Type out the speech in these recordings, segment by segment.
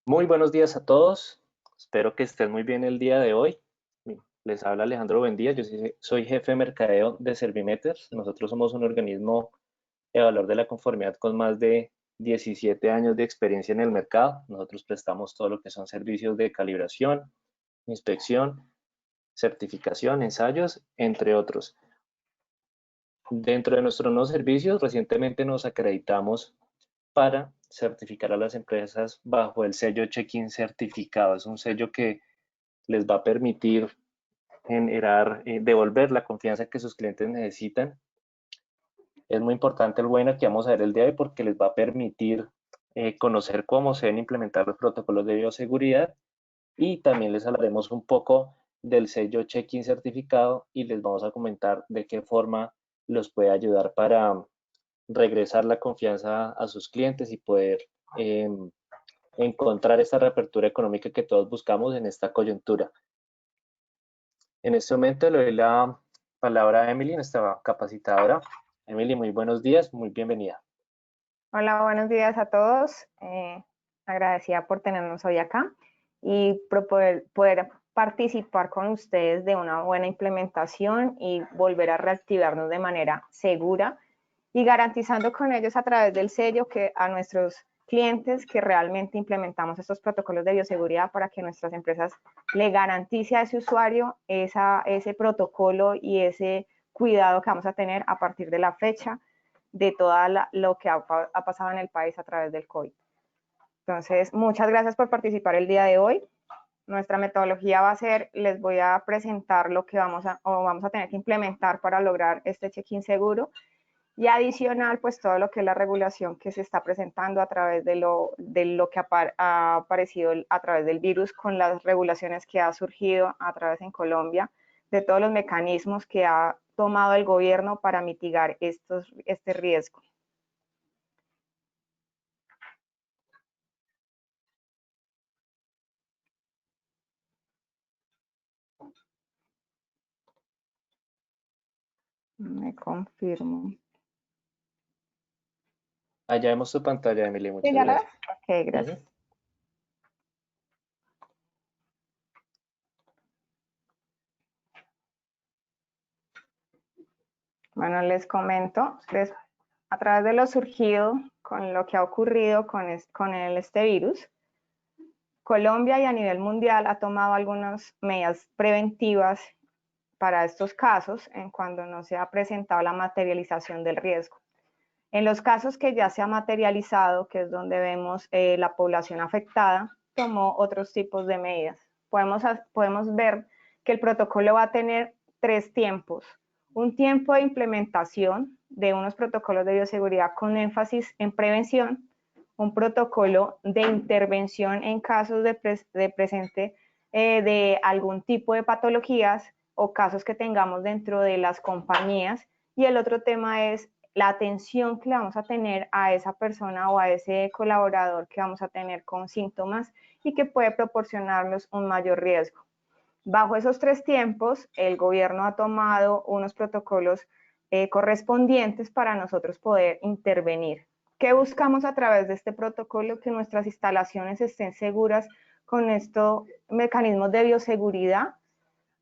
Muy buenos días a todos. Espero que estén muy bien el día de hoy. Les habla Alejandro Buendía. Yo soy jefe de mercadeo de Servimeter. Nosotros somos un organismo evaluador de la conformidad con más de 17 años de experiencia en el mercado. Nosotros prestamos todo lo que son servicios de calibración, inspección, certificación, ensayos, entre otros. Dentro de nuestros nuevos servicios, recientemente nos acreditamos para certificar a las empresas bajo el sello Check-in certificado. Es un sello que les va a permitir generar, devolver la confianza que sus clientes necesitan. Es muy importante el webinar que vamos a ver el día de hoy porque les va a permitir conocer cómo se deben implementar los protocolos de bioseguridad y también les hablaremos un poco del sello Check-in certificado y les vamos a comentar de qué forma los puede ayudar para regresar la confianza a sus clientes y poder encontrar esta reapertura económica que todos buscamos en esta coyuntura. En este momento le doy la palabra a Emily, nuestra capacitadora. Emily, muy buenos días, muy bienvenida. Hola, buenos días a todos. Agradecida por tenernos hoy acá y por poder participar con ustedes de una buena implementación y volver a reactivarnos de manera segura y garantizando con ellos a través del sello que a nuestros clientes que realmente implementamos estos protocolos de bioseguridad para que nuestras empresas le garantice a ese usuario ese protocolo y ese cuidado que vamos a tener a partir de la fecha de todo lo que ha pasado en el país a través del COVID. Entonces, muchas gracias por participar el día de hoy. Nuestra metodología va a ser, les voy a presentar lo que vamos a tener que implementar para lograr este check-in seguro y adicional, pues todo lo que es la regulación que se está presentando a través de lo que ha aparecido a través del virus con las regulaciones que ha surgido a través en Colombia, de todos los mecanismos que ha tomado el gobierno para mitigar este riesgo. Me confirmo. Allá vemos tu pantalla, Emily, ¿Sí, muchas ya la ves? gracias. Ok, gracias. Bueno, les comento, a través de lo surgido con lo que ha ocurrido con este virus, Colombia y a nivel mundial ha tomado algunas medidas preventivas para estos casos en cuando no se ha presentado la materialización del riesgo. En los casos que ya se ha materializado, que es donde vemos la población afectada, tomó otros tipos de medidas. Podemos ver que el protocolo va a tener 3 tiempos. Un tiempo de implementación de unos protocolos de bioseguridad con énfasis en prevención, un protocolo de intervención en casos de presente de algún tipo de patologías o casos que tengamos dentro de las compañías, y el otro tema es la atención que le vamos a tener a esa persona o a ese colaborador que vamos a tener con síntomas y que puede proporcionarnos un mayor riesgo. Bajo esos 3 tiempos, el gobierno ha tomado unos protocolos correspondientes para nosotros poder intervenir. ¿Qué buscamos a través de este protocolo? Que nuestras instalaciones estén seguras con estos mecanismos de bioseguridad.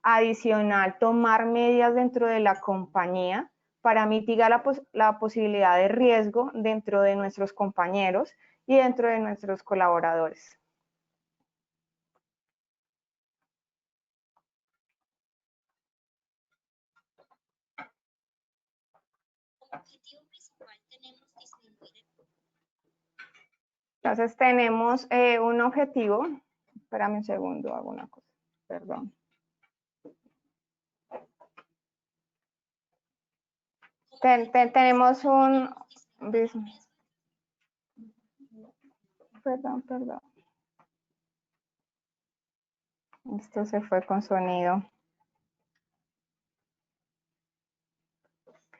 Adicional, tomar medidas dentro de la compañía para mitigar la posibilidad de riesgo dentro de nuestros compañeros y dentro de nuestros colaboradores. Entonces tenemos un objetivo. Espérame un segundo, hago una cosa. Perdón. Tenemos un... Perdón. Esto se fue con sonido.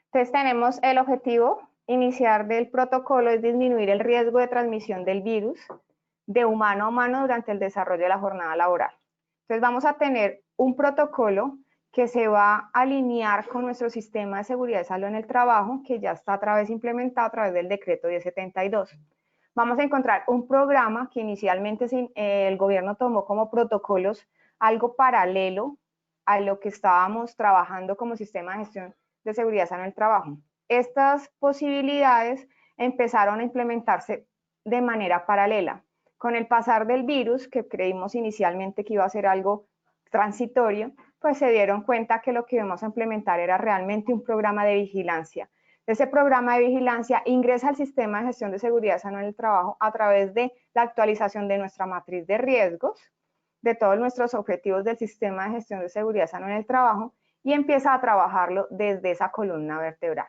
Entonces tenemos el objetivo iniciar del protocolo es disminuir el riesgo de transmisión del virus de humano a humano durante el desarrollo de la jornada laboral. Entonces vamos a tener un protocolo que se va a alinear con nuestro sistema de seguridad de salud en el trabajo, que ya está implementado a través del decreto 1072. vamos a encontrar un programa que inicialmente el gobierno tomó como protocolos, algo paralelo a lo que estábamos trabajando como sistema de gestión de seguridad sana en el trabajo. Estas posibilidades empezaron a implementarse de manera paralela. Con el pasar del virus, que creímos inicialmente que iba a ser algo transitorio, pues se dieron cuenta que lo que íbamos a implementar era realmente un programa de vigilancia. Ese programa de vigilancia ingresa al sistema de gestión de seguridad sana en el trabajo a través de la actualización de nuestra matriz de riesgos, de todos nuestros objetivos del sistema de gestión de seguridad sana en el trabajo, y empieza a trabajarlo desde esa columna vertebral.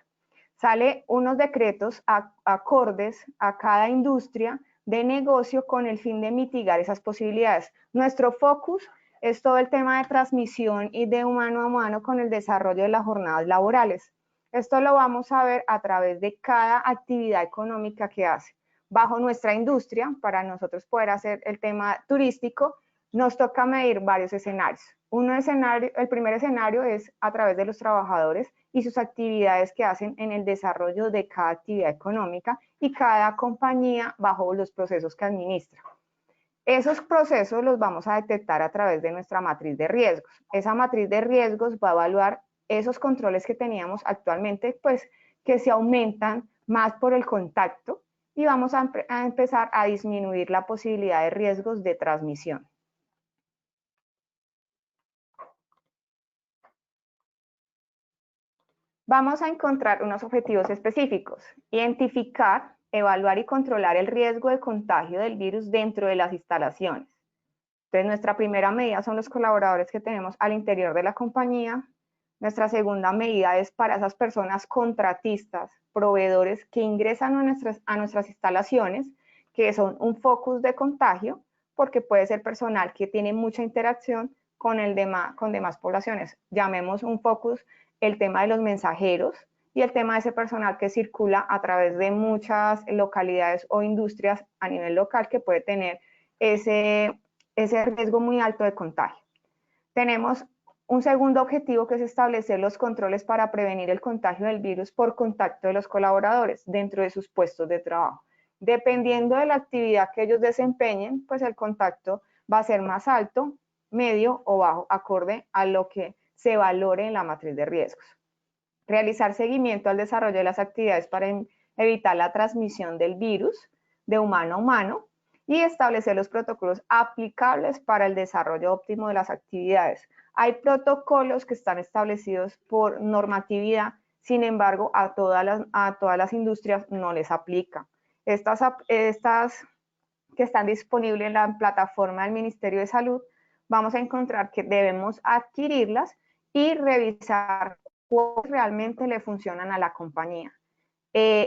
Sale unos decretos acordes a cada industria de negocio con el fin de mitigar esas posibilidades. Nuestro focus es todo el tema de transmisión y de humano a humano con el desarrollo de las jornadas laborales. Esto lo vamos a ver a través de cada actividad económica que hace. Bajo nuestra industria, para nosotros poder hacer el tema turístico, nos toca medir varios escenarios. El primer escenario es a través de los trabajadores y sus actividades que hacen en el desarrollo de cada actividad económica y cada compañía bajo los procesos que administra. Esos procesos los vamos a detectar a través de nuestra matriz de riesgos. Esa matriz de riesgos va a evaluar esos controles que teníamos actualmente, pues que se aumentan más por el contacto, y vamos a empezar a disminuir la posibilidad de riesgos de transmisión. Vamos a encontrar unos objetivos específicos: identificar, evaluar y controlar el riesgo de contagio del virus dentro de las instalaciones. Entonces, nuestra primera medida son los colaboradores que tenemos al interior de la compañía. Nuestra segunda medida es para esas personas contratistas, proveedores que ingresan a nuestras instalaciones, que son un focus de contagio, porque puede ser personal que tiene mucha interacción con demás poblaciones. Llamemos un focus el tema de los mensajeros y el tema de ese personal que circula a través de muchas localidades o industrias a nivel local, que puede tener ese riesgo muy alto de contagio. Tenemos un segundo objetivo, que es establecer los controles para prevenir el contagio del virus por contacto de los colaboradores dentro de sus puestos de trabajo. Dependiendo de la actividad que ellos desempeñen, pues el contacto va a ser más alto, medio o bajo, acorde a lo que se valore en la matriz de riesgos. Realizar seguimiento al desarrollo de las actividades para evitar la transmisión del virus de humano a humano, y establecer los protocolos aplicables para el desarrollo óptimo de las actividades. Hay protocolos que están establecidos por normatividad, sin embargo, a todas las industrias no les aplica. Estas que están disponibles en la plataforma del Ministerio de Salud, vamos a encontrar que debemos adquirirlas y revisar cuáles realmente le funcionan a la compañía.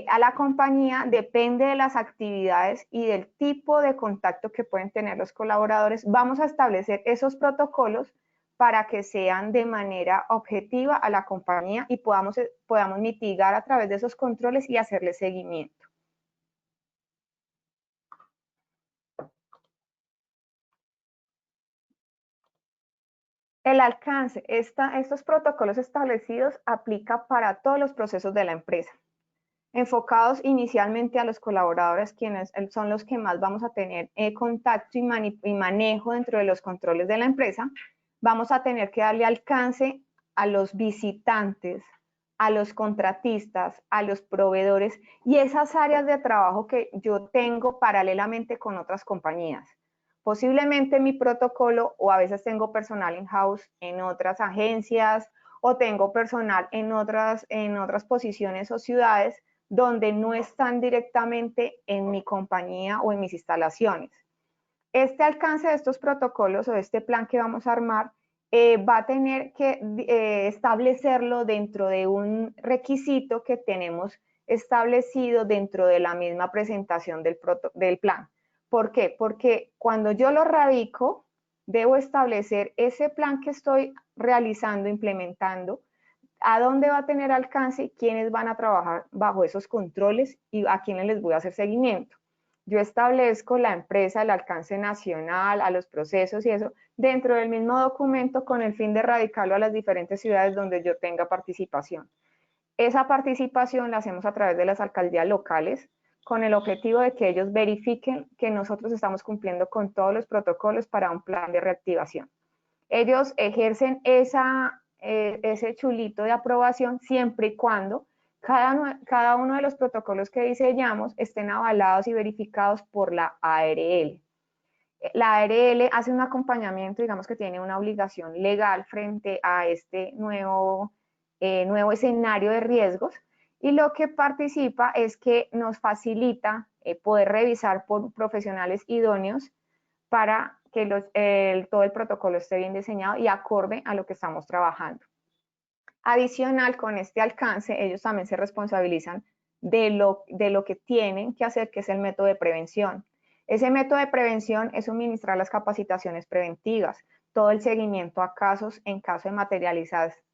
A la compañía depende de las actividades y del tipo de contacto que pueden tener los colaboradores. Vamos a establecer esos protocolos para que sean de manera objetiva a la compañía y podamos mitigar a través de esos controles y hacerle seguimiento. El alcance, estos protocolos establecidos aplica para todos los procesos de la empresa, enfocados inicialmente a los colaboradores, quienes son los que más vamos a tener contacto y manejo dentro de los controles de la empresa. Vamos a tener que darle alcance a los visitantes, a los contratistas, a los proveedores y esas áreas de trabajo que yo tengo paralelamente con otras compañías. Posiblemente mi protocolo, o a veces tengo personal in-house en otras agencias, o tengo personal en otras posiciones o ciudades donde no están directamente en mi compañía o en mis instalaciones. Este alcance de estos protocolos o de este plan que vamos a armar va a tener que establecerlo dentro de un requisito que tenemos establecido dentro de la misma presentación del plan. ¿Por qué? Porque cuando yo lo radico, debo establecer ese plan que estoy realizando, implementando, a dónde va a tener alcance, quiénes van a trabajar bajo esos controles y a quiénes les voy a hacer seguimiento. Yo establezco la empresa, el alcance nacional, a los procesos y eso, dentro del mismo documento con el fin de radicarlo a las diferentes ciudades donde yo tenga participación. Esa participación la hacemos a través de las alcaldías locales, con el objetivo de que ellos verifiquen que nosotros estamos cumpliendo con todos los protocolos para un plan de reactivación. Ellos ejercen ese chulito de aprobación siempre y cuando cada uno de los protocolos que diseñamos estén avalados y verificados por la ARL. La ARL hace un acompañamiento, digamos que tiene una obligación legal frente a este nuevo escenario de riesgos, y lo que participa es que nos facilita poder revisar por profesionales idóneos para que todo el protocolo esté bien diseñado y acorde a lo que estamos trabajando. Adicional, con este alcance, ellos también se responsabilizan de lo que tienen que hacer, que es el método de prevención. Ese método de prevención es suministrar las capacitaciones preventivas, todo el seguimiento a casos en caso de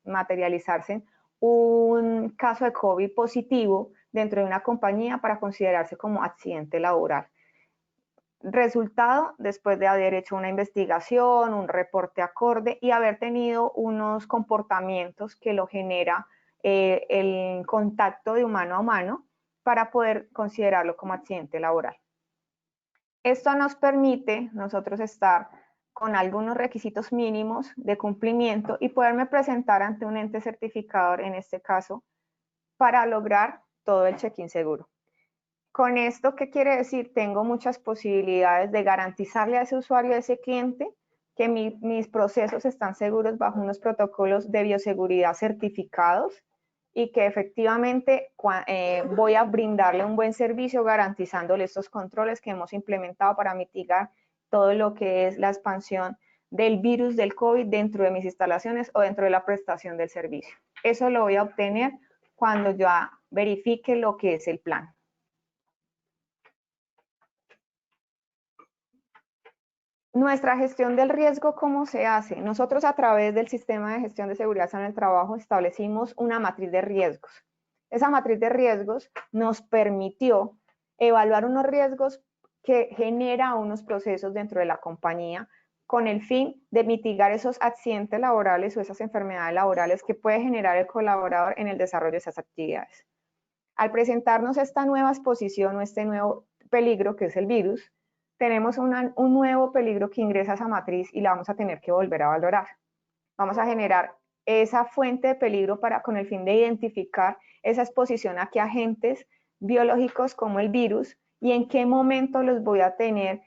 materializarse un caso de COVID positivo dentro de una compañía para considerarse como accidente laboral. Resultado, después de haber hecho una investigación, un reporte acorde y haber tenido unos comportamientos que lo genera el contacto de humano a humano para poder considerarlo como accidente laboral. Esto nos permite nosotros estar con algunos requisitos mínimos de cumplimiento y poderme presentar ante un ente certificador, en este caso, para lograr todo el check-in seguro. Con esto, ¿qué quiere decir? Tengo muchas posibilidades de garantizarle a ese usuario, a ese cliente, que mis procesos están seguros bajo unos protocolos de bioseguridad certificados y que efectivamente voy a brindarle un buen servicio garantizándole estos controles que hemos implementado para mitigar todo lo que es la expansión del virus del COVID dentro de mis instalaciones o dentro de la prestación del servicio. Eso lo voy a obtener cuando ya verifique lo que es el plan. Nuestra gestión del riesgo, ¿cómo se hace? Nosotros a través del sistema de gestión de seguridad en el trabajo establecimos una matriz de riesgos. Esa matriz de riesgos nos permitió evaluar unos riesgos que genera unos procesos dentro de la compañía con el fin de mitigar esos accidentes laborales o esas enfermedades laborales que puede generar el colaborador en el desarrollo de esas actividades. Al presentarnos esta nueva exposición o este nuevo peligro que es el virus, tenemos un nuevo peligro que ingresa a esa matriz y la vamos a tener que volver a valorar. Vamos a generar esa fuente de peligro con el fin de identificar esa exposición a qué agentes biológicos como el virus y en qué momento los voy a tener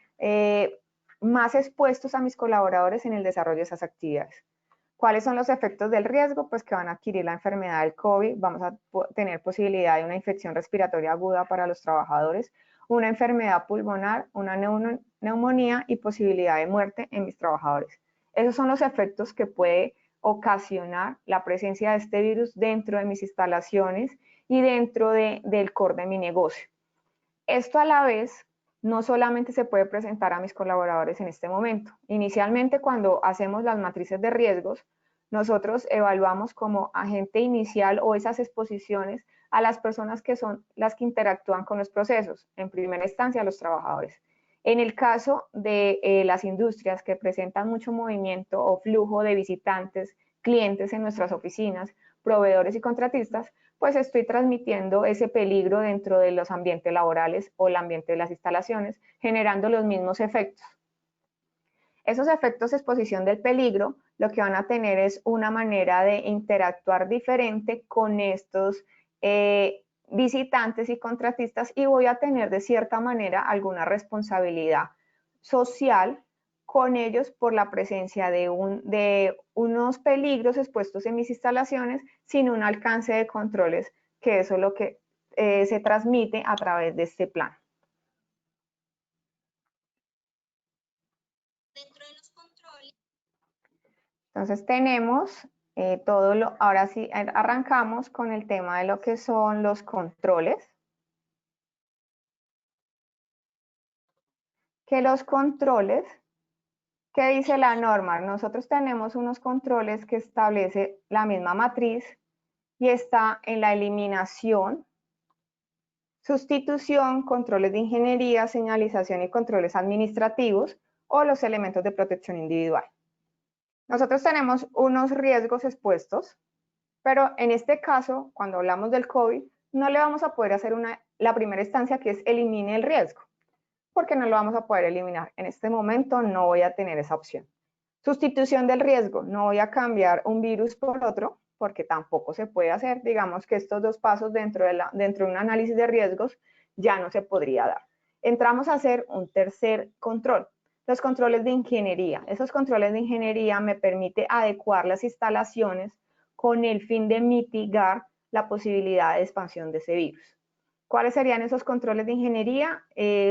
más expuestos a mis colaboradores en el desarrollo de esas actividades. ¿Cuáles son los efectos del riesgo? Pues que van a adquirir la enfermedad del COVID, vamos a tener posibilidad de una infección respiratoria aguda para los trabajadores, una enfermedad pulmonar, una neumonía y posibilidad de muerte en mis trabajadores. Esos son los efectos que puede ocasionar la presencia de este virus dentro de mis instalaciones y dentro del core de mi negocio. Esto a la vez no solamente se puede presentar a mis colaboradores en este momento. Inicialmente, cuando hacemos las matrices de riesgos, nosotros evaluamos como agente inicial o esas exposiciones a las personas que son las que interactúan con los procesos, en primera instancia a los trabajadores. En el caso de las industrias que presentan mucho movimiento o flujo de visitantes, clientes en nuestras oficinas, proveedores y contratistas, pues estoy transmitiendo ese peligro dentro de los ambientes laborales o el ambiente de las instalaciones, generando los mismos efectos. Esos efectos de exposición del peligro lo que van a tener es una manera de interactuar diferente con estos visitantes y contratistas y voy a tener de cierta manera alguna responsabilidad social con ellos por la presencia de unos peligros expuestos en mis instalaciones sin un alcance de controles, que eso es lo que se transmite a través de este plan. Entonces tenemos ahora sí arrancamos con el tema de lo que son los controles. Que los controles, ¿qué dice la norma? Nosotros tenemos unos controles que establece la misma matriz y está en la eliminación, sustitución, controles de ingeniería, señalización y controles administrativos o los elementos de protección individual. Nosotros tenemos unos riesgos expuestos, pero en este caso, cuando hablamos del COVID, no le vamos a poder hacer una la primera instancia, que es elimine el riesgo, porque no lo vamos a poder eliminar. En este momento no voy a tener esa opción. Sustitución del riesgo, no voy a cambiar un virus por otro, porque tampoco se puede hacer. Digamos que estos dos pasos dentro de un análisis de riesgos ya no se podría dar. Entramos a hacer un tercer control, los controles de ingeniería. Esos controles de ingeniería me permiten adecuar las instalaciones con el fin de mitigar la posibilidad de expansión de ese virus. ¿Cuáles serían esos controles de ingeniería?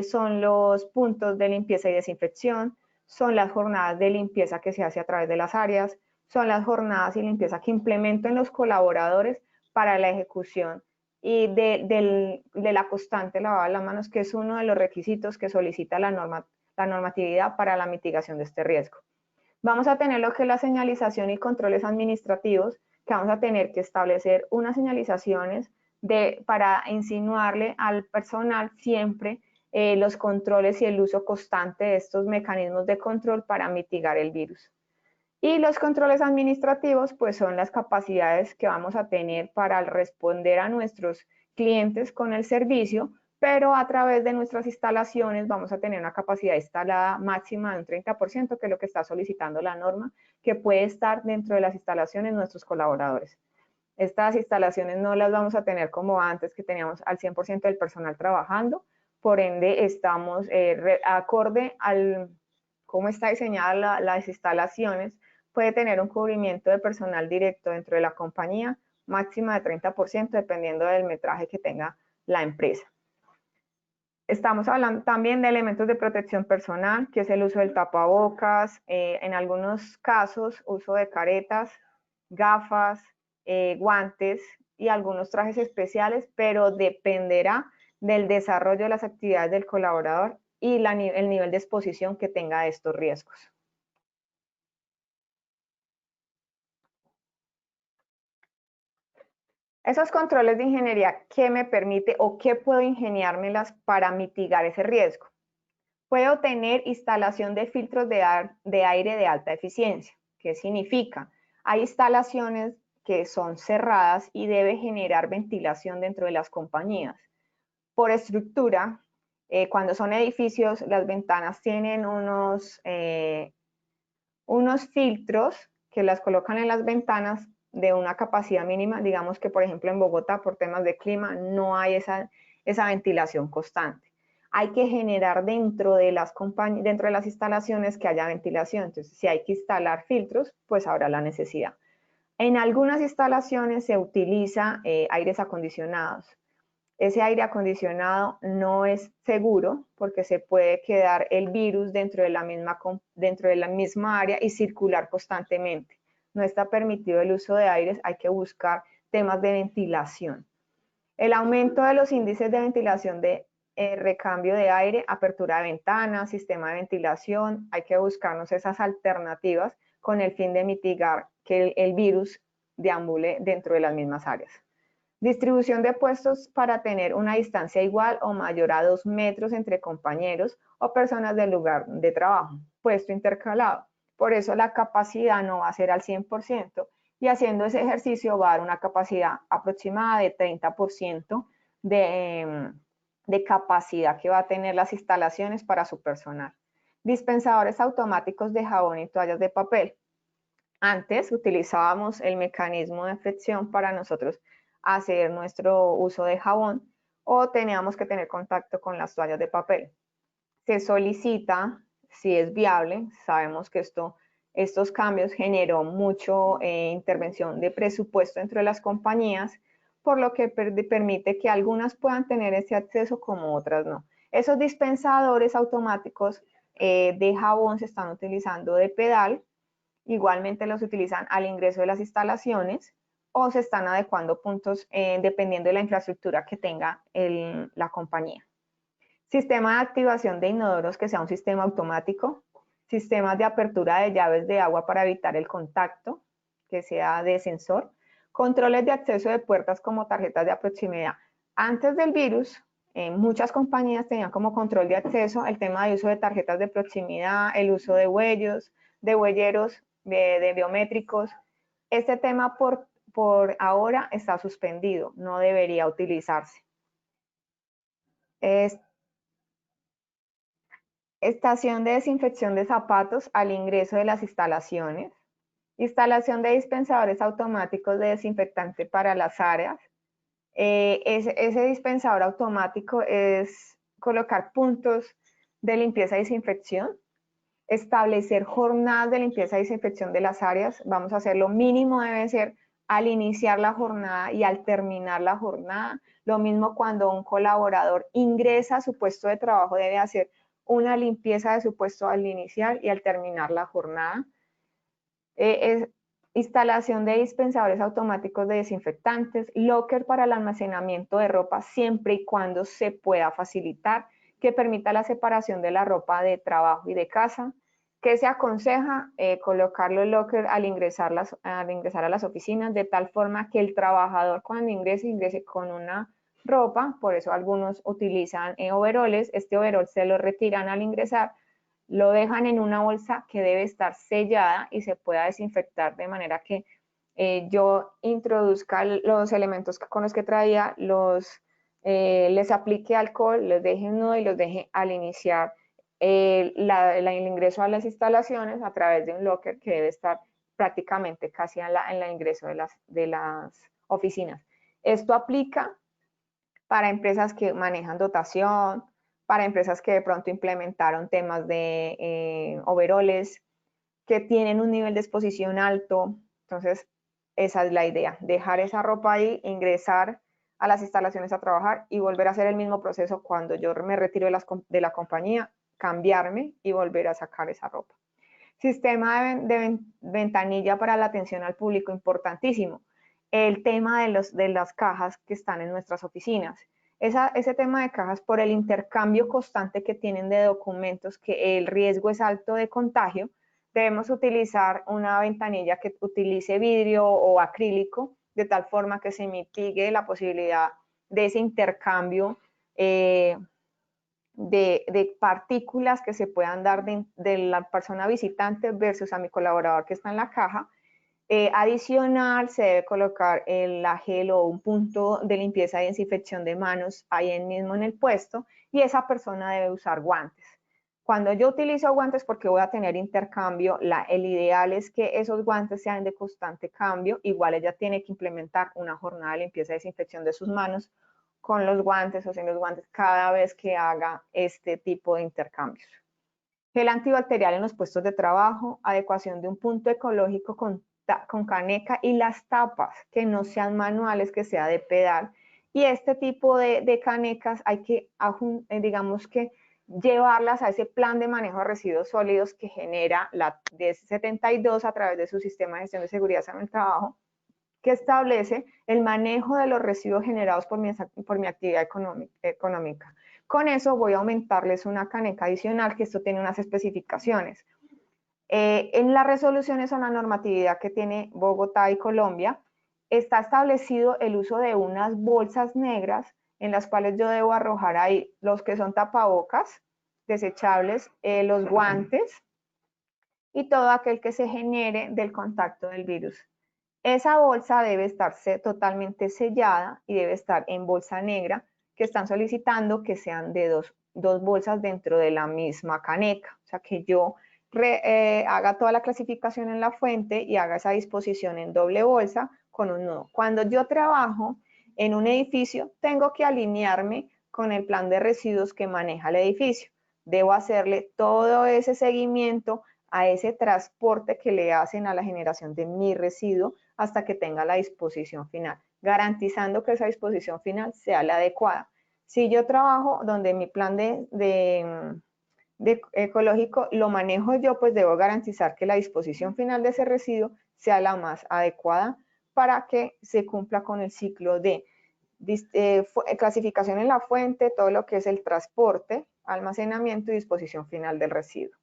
Son los puntos de limpieza y desinfección, son las jornadas de limpieza que se hace a través de las áreas, son las jornadas y limpieza que implementan los colaboradores para la ejecución y de la constante lavado de las manos, que es uno de los requisitos que solicita la normatividad para la mitigación de este riesgo. Vamos a tener lo que es la señalización y controles administrativos, que vamos a tener que establecer unas señalizaciones para insinuarle al personal siempre los controles y el uso constante de estos mecanismos de control para mitigar el virus. Y los controles administrativos, pues son las capacidades que vamos a tener para responder a nuestros clientes con el servicio, pero a través de nuestras instalaciones vamos a tener una capacidad instalada máxima de un 30%, que es lo que está solicitando la norma, que puede estar dentro de las instalaciones de nuestros colaboradores. Estas instalaciones no las vamos a tener como antes, que teníamos al 100% del personal trabajando, por ende estamos acorde al cómo está diseñada las instalaciones, puede tener un cubrimiento de personal directo dentro de la compañía, máxima de 30%, dependiendo del metraje que tenga la empresa. Estamos hablando también de elementos de protección personal, que es el uso del tapabocas, en algunos casos uso de caretas, gafas, guantes y algunos trajes especiales, pero dependerá del desarrollo de las actividades del colaborador y el nivel de exposición que tenga a estos riesgos. Esos controles de ingeniería, ¿qué me permite o qué puedo ingeniármelas para mitigar ese riesgo? Puedo tener instalación de filtros de aire de alta eficiencia. ¿Qué significa? Hay instalaciones que son cerradas y debe generar ventilación dentro de las compañías. Por estructura, cuando son edificios, las ventanas tienen unos filtros que las colocan en las ventanas de una capacidad mínima. Digamos que, por ejemplo, en Bogotá, por temas de clima, no hay esa ventilación constante. Hay que generar dentro de las instalaciones que haya ventilación. Entonces, si hay que instalar filtros, pues habrá la necesidad. En algunas instalaciones se utiliza aires acondicionados. Ese aire acondicionado no es seguro porque se puede quedar el virus dentro de la misma área y circular constantemente. No está permitido el uso de aires, hay que buscar temas de ventilación. El aumento de los índices de ventilación de recambio de aire, apertura de ventanas, sistema de ventilación, hay que buscarnos esas alternativas con el fin de mitigar que el virus deambule dentro de las mismas áreas. Distribución de puestos para tener una distancia igual o mayor a 2 metros entre compañeros o personas del lugar de trabajo. Puesto intercalado. Por eso la capacidad no va a ser al 100%, y haciendo ese ejercicio va a dar una capacidad aproximada de 30% de capacidad que va a tener las instalaciones para su personal. Dispensadores automáticos de jabón y toallas de papel. Antes utilizábamos el mecanismo de fricción para nosotros hacer nuestro uso de jabón, o teníamos que tener contacto con las toallas de papel. Se solicita, si es viable, sabemos que estos cambios generó mucha intervención de presupuesto dentro de las compañías, por lo que permite que algunas puedan tener ese acceso como otras no. Esos dispensadores automáticos de jabón se están utilizando de pedal. Igualmente los utilizan al ingreso de las instalaciones, o se están adecuando puntos dependiendo de la infraestructura que tenga la compañía. Sistema de activación de inodoros que sea un sistema automático. Sistemas de apertura de llaves de agua para evitar el contacto, que sea de sensor. Controles de acceso de puertas como tarjetas de proximidad. Antes del virus, muchas compañías tenían como control de acceso el tema de uso de tarjetas de proximidad, el uso de huelleros, de biométricos. Este tema por ahora está suspendido, no debería utilizarse. Estación de desinfección de zapatos al ingreso de las instalaciones. Instalación de dispensadores automáticos de desinfectante para las áreas. Ese dispensador automático es colocar puntos de limpieza y desinfección, establecer jornadas de limpieza y desinfección de las áreas. Vamos a hacer lo mínimo debe ser al iniciar la jornada y al terminar la jornada. Lo mismo cuando un colaborador ingresa a su puesto de trabajo, debe hacer una limpieza de su puesto al iniciar y al terminar la jornada. Instalación de dispensadores automáticos de desinfectantes, locker para el almacenamiento de ropa siempre y cuando se pueda facilitar, que permita la separación de la ropa de trabajo y de casa, que se aconseja colocar los locker al ingresar a las oficinas, de tal forma que el trabajador cuando ingrese con una ropa, por eso algunos utilizan overoles, este overol se lo retiran al ingresar, lo dejan en una bolsa que debe estar sellada y se pueda desinfectar de manera que yo introduzca los elementos con los que traía, les aplique alcohol, les deje un nudo y los deje al iniciar el ingreso a las instalaciones a través de un locker que debe estar prácticamente casi en el ingreso de las oficinas. Esto aplica para empresas que manejan dotación, para empresas que de pronto implementaron temas de overoles, que tienen un nivel de exposición alto. Entonces, esa es la idea, dejar esa ropa ahí, ingresar a las instalaciones a trabajar y volver a hacer el mismo proceso cuando yo me retiro de la compañía, cambiarme y volver a sacar esa ropa. Sistema de ventanilla para la atención al público, importantísimo. El tema de las cajas que están en nuestras oficinas. Ese tema de cajas por el intercambio constante que tienen de documentos, que el riesgo es alto de contagio, debemos utilizar una ventanilla que utilice vidrio o acrílico, de tal forma que se mitigue la posibilidad de ese intercambio de partículas que se puedan dar de la persona visitante versus a mi colaborador que está en la caja. Adicional, se debe colocar la gel o un punto de limpieza y desinfección de manos ahí mismo en el puesto y esa persona debe usar guantes. Cuando yo utilizo guantes porque voy a tener intercambio, el ideal es que esos guantes sean de constante cambio, igual ella tiene que implementar una jornada de limpieza y desinfección de sus manos con los guantes o sin los guantes cada vez que haga este tipo de intercambios. Gel antibacterial en los puestos de trabajo, adecuación de un punto ecológico con caneca y las tapas que no sean manuales, que sea de pedal. Y este tipo de canecas hay que, digamos que, llevarlas a ese plan de manejo de residuos sólidos que genera la 1072 a través de su sistema de gestión de seguridad en el trabajo, que establece el manejo de los residuos generados por mi actividad económica. Con eso voy a aumentarles una caneca adicional, que esto tiene unas especificaciones. En las resoluciones o la normatividad que tiene Bogotá y Colombia, está establecido el uso de unas bolsas negras en las cuales yo debo arrojar ahí los que son tapabocas desechables, los guantes y todo aquel que se genere del contacto del virus. Esa bolsa debe estar totalmente sellada y debe estar en bolsa negra, que están solicitando que sean de dos bolsas dentro de la misma caneca. O sea, que yo haga toda la clasificación en la fuente y haga esa disposición en doble bolsa con un nudo. Cuando yo trabajo en un edificio, tengo que alinearme con el plan de residuos que maneja el edificio. Debo hacerle todo ese seguimiento a ese transporte que le hacen a la generación de mi residuo hasta que tenga la disposición final, garantizando que esa disposición final sea la adecuada. Si yo trabajo donde mi plan de ecológico lo manejo yo, pues debo garantizar que la disposición final de ese residuo sea la más adecuada para que se cumpla con el ciclo de clasificación en la fuente, todo lo que es el transporte, almacenamiento y disposición final del residuo.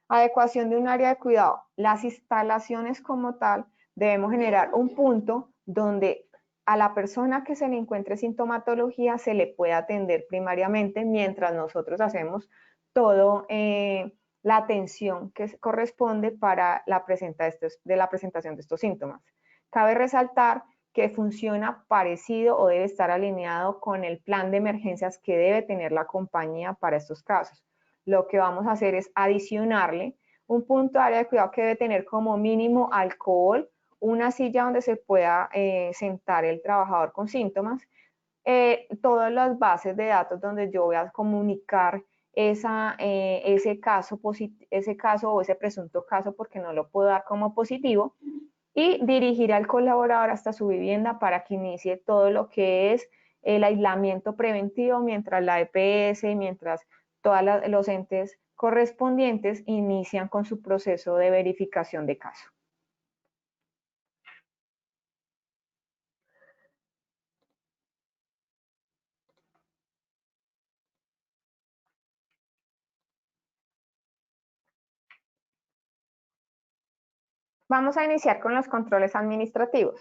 Adecuación de un área de cuidado. Las instalaciones como tal debemos generar un punto donde a la persona que se le encuentre sintomatología se le pueda atender primariamente mientras nosotros hacemos todo la atención que corresponde para la presentación de estos síntomas. Cabe resaltar que funciona parecido o debe estar alineado con el plan de emergencias que debe tener la compañía para estos casos. Lo que vamos a hacer es adicionarle un punto de área de cuidado que debe tener como mínimo alcohol, una silla donde se pueda sentar el trabajador con síntomas, todas las bases de datos donde yo voy a comunicar ese caso o ese presunto caso, porque no lo puedo dar como positivo, y dirigir al colaborador hasta su vivienda para que inicie todo lo que es el aislamiento preventivo, mientras la EPS y mientras todos los entes correspondientes inician con su proceso de verificación de caso. Vamos a iniciar con los controles administrativos.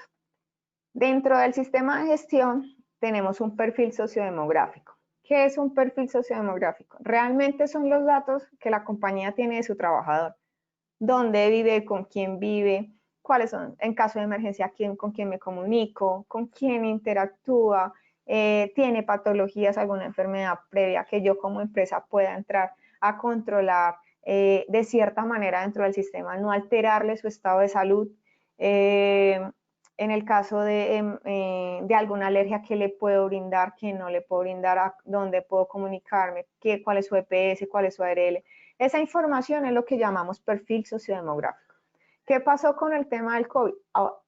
Dentro del sistema de gestión tenemos un perfil sociodemográfico. ¿Qué es un perfil sociodemográfico? Realmente son los datos que la compañía tiene de su trabajador. Dónde vive, con quién vive, cuáles son, en caso de emergencia, con quién me comunico, con quién interactúa, tiene patologías, alguna enfermedad previa que yo como empresa pueda entrar a controlar de cierta manera dentro del sistema, no alterarle su estado de salud. En el caso de alguna alergia, ¿qué le puedo brindar, qué no le puedo brindar, a dónde puedo comunicarme, cuál es su EPS, cuál es su ARL? Esa información es lo que llamamos perfil sociodemográfico. ¿Qué pasó con el tema del COVID?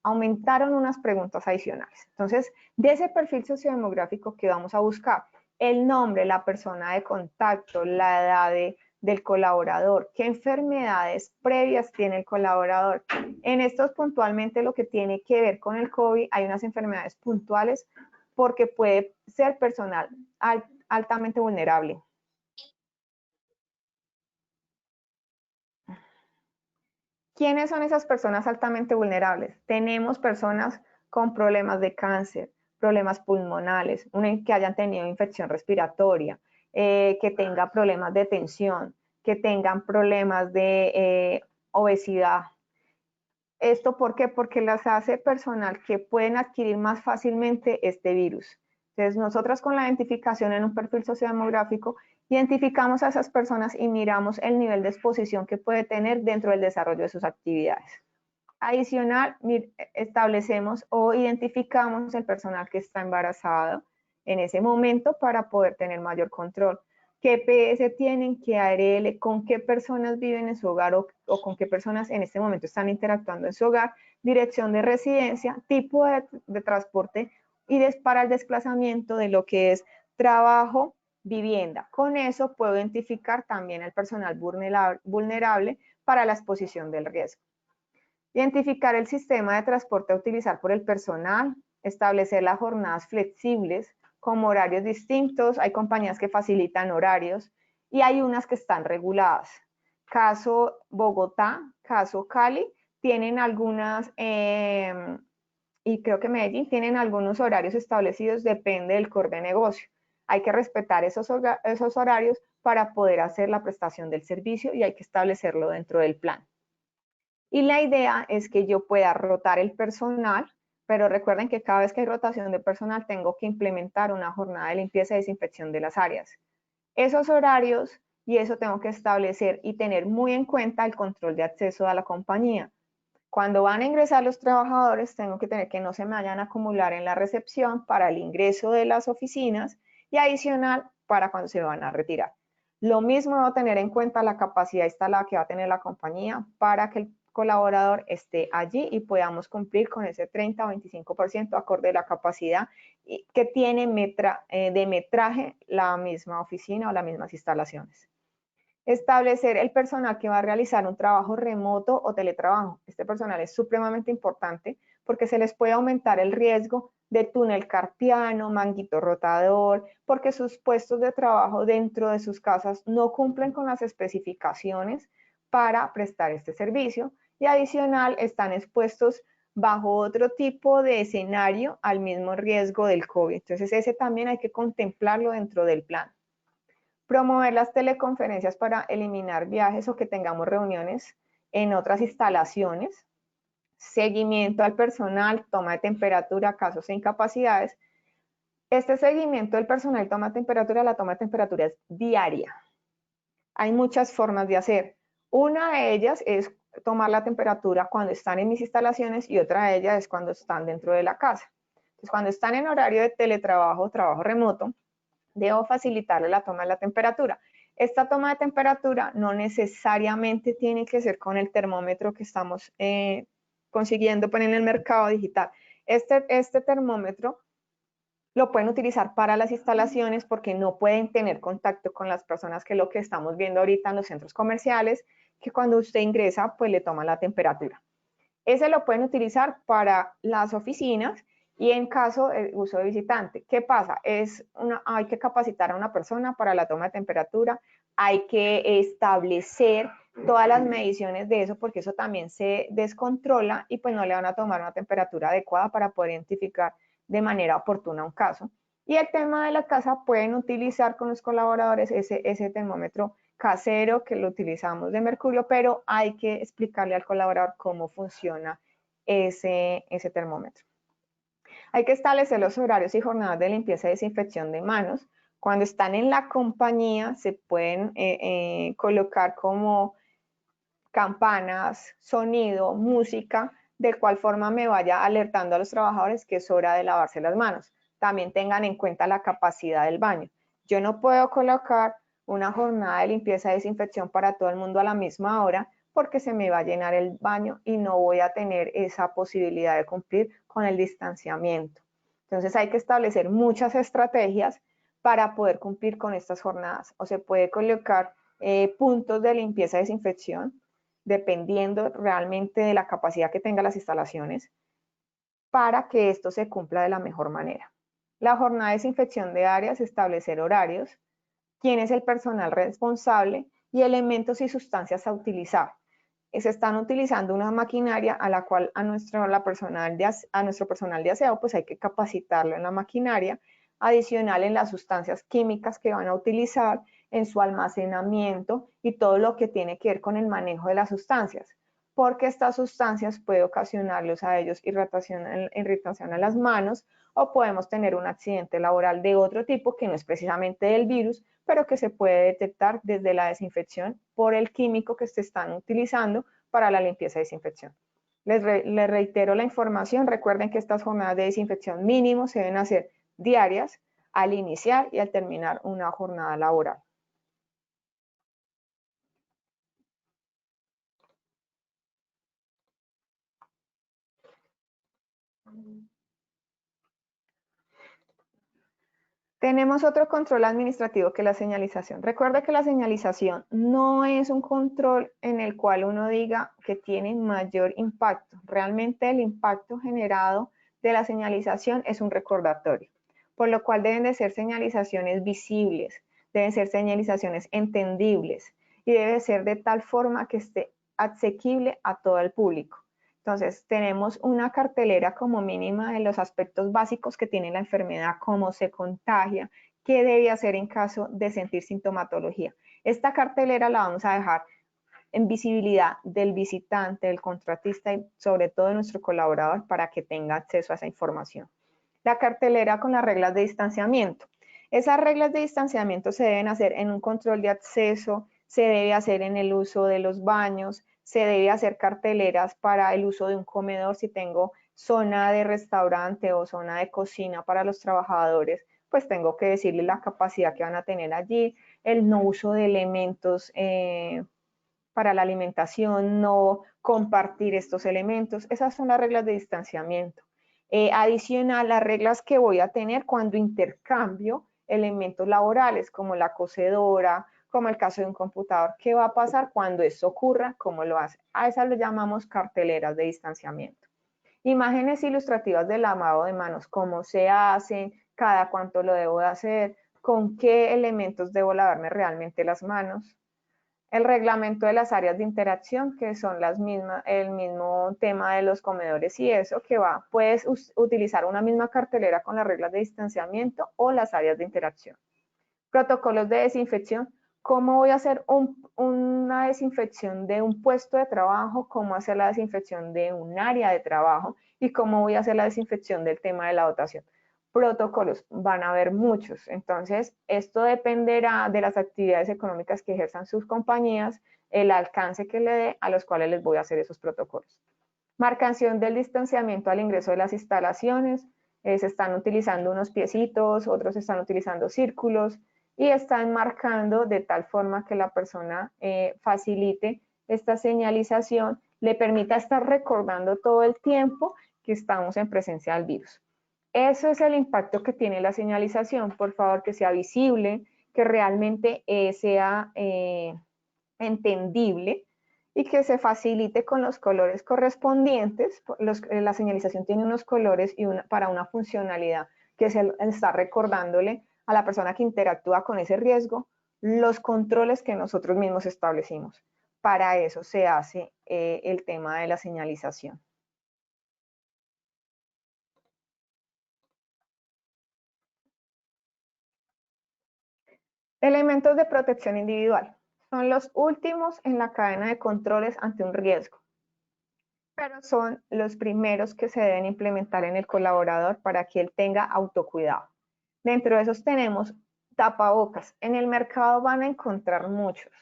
Aumentaron unas preguntas adicionales. Entonces, de ese perfil sociodemográfico, ¿qué vamos a buscar? El nombre, la persona de contacto, la edad del colaborador, qué enfermedades previas tiene el colaborador. En estos puntualmente lo que tiene que ver con el COVID, hay unas enfermedades puntuales porque puede ser personal altamente vulnerable. ¿Quiénes son esas personas altamente vulnerables? Tenemos personas con problemas de cáncer, problemas pulmonales, que hayan tenido infección respiratoria, que tengan problemas de tensión, que tengan problemas de obesidad. ¿Esto por qué? Porque las hace personal que pueden adquirir más fácilmente este virus. Entonces, nosotras con la identificación en un perfil sociodemográfico, identificamos a esas personas y miramos el nivel de exposición que puede tener dentro del desarrollo de sus actividades. Adicional, establecemos o identificamos el personal que está embarazado en ese momento para poder tener mayor control. ¿Qué EPS tienen? ¿Qué ARL? ¿Con qué personas viven en su hogar o con qué personas en este momento están interactuando en su hogar? Dirección de residencia, tipo de transporte y para el desplazamiento de lo que es trabajo, vivienda. Con eso puedo identificar también el personal vulnerable para la exposición del riesgo. Identificar el sistema de transporte a utilizar por el personal, establecer las jornadas flexibles con horarios distintos. Hay compañías que facilitan horarios y hay unas que están reguladas. Caso Bogotá, caso Cali, tienen algunas, y creo que Medellín, tienen algunos horarios establecidos, depende del core de negocio. Hay que respetar esos horarios para poder hacer la prestación del servicio y hay que establecerlo dentro del plan. Y la idea es que yo pueda rotar el personal, pero recuerden que cada vez que hay rotación de personal tengo que implementar una jornada de limpieza y desinfección de las áreas. Esos horarios y eso tengo que establecer y tener muy en cuenta el control de acceso a la compañía. Cuando van a ingresar los trabajadores, tengo que tener que no se me vayan a acumular en la recepción para el ingreso de las oficinas y adicional para cuando se van a retirar. Lo mismo debo tener en cuenta la capacidad instalada que va a tener la compañía para que el colaborador esté allí y podamos cumplir con ese 30 o 25% acorde a la capacidad que tiene de metraje la misma oficina o las mismas instalaciones. Establecer el personal que va a realizar un trabajo remoto o teletrabajo. Este personal es supremamente importante porque se les puede aumentar el riesgo de túnel carpiano, manguito rotador, porque sus puestos de trabajo dentro de sus casas no cumplen con las especificaciones para prestar este servicio y adicional están expuestos bajo otro tipo de escenario al mismo riesgo del COVID. Entonces ese también hay que contemplarlo dentro del plan. Promover las teleconferencias para eliminar viajes o que tengamos reuniones en otras instalaciones. seguimiento al personal, toma de temperatura, casos e incapacidades. Este seguimiento del personal, toma de temperatura, la toma de temperatura es diaria. Hay muchas formas de hacer. Una de ellas es tomar la temperatura cuando están en mis instalaciones y otra de ellas es cuando están dentro de la casa. Entonces, cuando están en horario de teletrabajo, trabajo remoto, debo facilitarle la toma de la temperatura. Esta toma de temperatura no necesariamente tiene que ser con el termómetro que estamos consiguiendo poner en el mercado digital. Este termómetro lo pueden utilizar para las instalaciones porque no pueden tener contacto con las personas, que es lo que estamos viendo ahorita en los centros comerciales, que cuando usted ingresa, pues le toman la temperatura. Ese lo pueden utilizar para las oficinas y en caso de uso de visitante. ¿Qué pasa? Hay que capacitar a una persona para la toma de temperatura, hay que establecer todas las mediciones de eso porque eso también se descontrola y pues no le van a tomar una temperatura adecuada para poder identificar de manera oportuna un caso. Y el tema de la casa, pueden utilizar con los colaboradores ese termómetro casero que lo utilizamos de mercurio, pero hay que explicarle al colaborador cómo funciona ese termómetro. Hay que establecer los horarios y jornadas de limpieza y desinfección de manos. Cuando están en la compañía se pueden colocar como campanas, sonido, música, de cual forma me vaya alertando a los trabajadores que es hora de lavarse las manos. También tengan en cuenta la capacidad del baño. Yo no puedo colocar una jornada de limpieza y desinfección para todo el mundo a la misma hora porque se me va a llenar el baño y no voy a tener esa posibilidad de cumplir con el distanciamiento. Entonces hay que establecer muchas estrategias para poder cumplir con estas jornadas. O se puede colocar puntos de limpieza y desinfección, dependiendo realmente de la capacidad que tengan las instalaciones, para que esto se cumpla de la mejor manera. La jornada de desinfección de áreas, establecer horarios, quién es el personal responsable y elementos y sustancias a utilizar. Se están utilizando una maquinaria a la cual a nuestro personal de aseo pues hay que capacitarlo en la maquinaria, adicional en las sustancias químicas que van a utilizar, en su almacenamiento y todo lo que tiene que ver con el manejo de las sustancias, porque estas sustancias puede ocasionarles a ellos irritación en las manos o podemos tener un accidente laboral de otro tipo que no es precisamente del virus, pero que se puede detectar desde la desinfección por el químico que se están utilizando para la limpieza y desinfección. Les reitero la información, recuerden que estas jornadas de desinfección mínimo se deben hacer diarias al iniciar y al terminar una jornada laboral. Tenemos otro control administrativo que la señalización. Recuerda que la señalización no es un control en el cual uno diga que tiene mayor impacto. Realmente el impacto generado de la señalización es un recordatorio, por lo cual deben de ser señalizaciones visibles, deben ser señalizaciones entendibles y debe ser de tal forma que esté asequible a todo el público. Entonces, tenemos una cartelera como mínima de los aspectos básicos que tiene la enfermedad, cómo se contagia, qué debe hacer en caso de sentir sintomatología. Esta cartelera la vamos a dejar en visibilidad del visitante, del contratista y sobre todo de nuestro colaborador para que tenga acceso a esa información. La cartelera con las reglas de distanciamiento. Esas reglas de distanciamiento se deben hacer en un control de acceso, se debe hacer en el uso de los baños, se debe hacer carteleras para el uso de un comedor, si tengo zona de restaurante o zona de cocina para los trabajadores, pues tengo que decirle la capacidad que van a tener allí, el no uso de elementos para la alimentación, no compartir estos elementos. Esas son las reglas de distanciamiento. Adicional, las reglas que voy a tener cuando intercambio elementos laborales, como la cocedora, como el caso de un computador. ¿Qué va a pasar cuando esto ocurra? ¿Cómo lo hace? A esas le llamamos carteleras de distanciamiento. Imágenes ilustrativas del lavado de manos, cómo se hacen, cada cuánto lo debo de hacer, con qué elementos debo lavarme realmente las manos. El reglamento de las áreas de interacción, que son el mismo tema de los comedores y eso que va, puedes utilizar una misma cartelera con las reglas de distanciamiento o las áreas de interacción. Protocolos de desinfección, ¿Cómo voy a hacer una desinfección de un puesto de trabajo? ¿Cómo hacer la desinfección de un área de trabajo? ¿Y cómo voy a hacer la desinfección del tema de la dotación? Protocolos, van a haber muchos. Entonces, esto dependerá de las actividades económicas que ejerzan sus compañías, el alcance que le dé a los cuales les voy a hacer esos protocolos. Marcación del distanciamiento al ingreso de las instalaciones. Se están utilizando unos piecitos, otros están utilizando círculos y están marcando de tal forma que la persona facilite esta señalización, le permita estar recordando todo el tiempo que estamos en presencia del virus. Eso es el impacto que tiene la señalización. Por favor, que sea visible, que realmente sea entendible y que se facilite con los colores correspondientes. La señalización tiene unos colores y para una funcionalidad que se está recordándole a la persona que interactúa con ese riesgo los controles que nosotros mismos establecimos. Para eso se hace el tema de la señalización. Elementos de protección individual. Son los últimos en la cadena de controles ante un riesgo, pero son los primeros que se deben implementar en el colaborador para que él tenga autocuidado. Dentro de esos tenemos tapabocas. En el mercado van a encontrar muchos,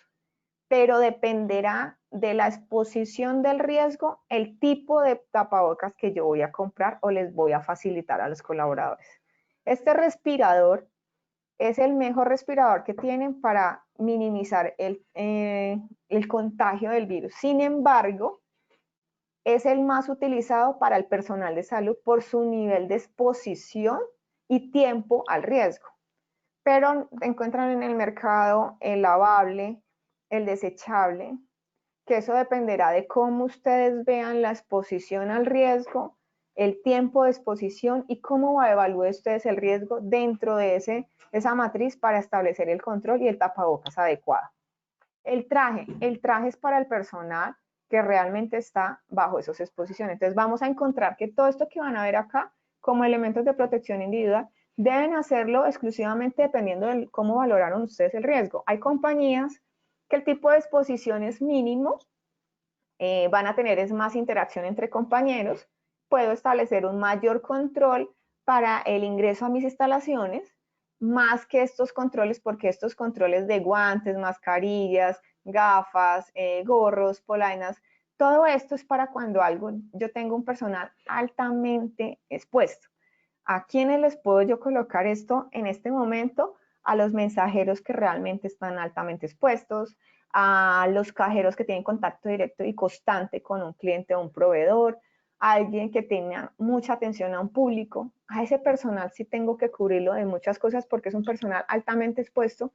pero dependerá de la exposición del riesgo, el tipo de tapabocas que yo voy a comprar o les voy a facilitar a los colaboradores. Este respirador es el mejor respirador que tienen para minimizar el contagio del virus. Sin embargo, es el más utilizado para el personal de salud por su nivel de exposición y tiempo al riesgo. Pero encuentran en el mercado el lavable, el desechable, que eso dependerá de cómo ustedes vean la exposición al riesgo, el tiempo de exposición y cómo evalúen ustedes el riesgo dentro de esa matriz para establecer el control y el tapabocas adecuado. El traje es para el personal que realmente está bajo esas exposiciones. Entonces vamos a encontrar que todo esto que van a ver acá como elementos de protección individual deben hacerlo exclusivamente dependiendo de cómo valoraron ustedes el riesgo. Hay compañías que el tipo de exposición es mínimo, van a tener más interacción entre compañeros, puedo establecer un mayor control para el ingreso a mis instalaciones, más que estos controles, porque estos controles de guantes, mascarillas, gafas, gorros, polainas, todo esto es para cuando yo tengo un personal altamente expuesto. ¿A quiénes les puedo yo colocar esto en este momento? A los mensajeros que realmente están altamente expuestos, a los cajeros que tienen contacto directo y constante con un cliente o un proveedor, a alguien que tenga mucha atención a un público. A ese personal sí tengo que cubrirlo de muchas cosas porque es un personal altamente expuesto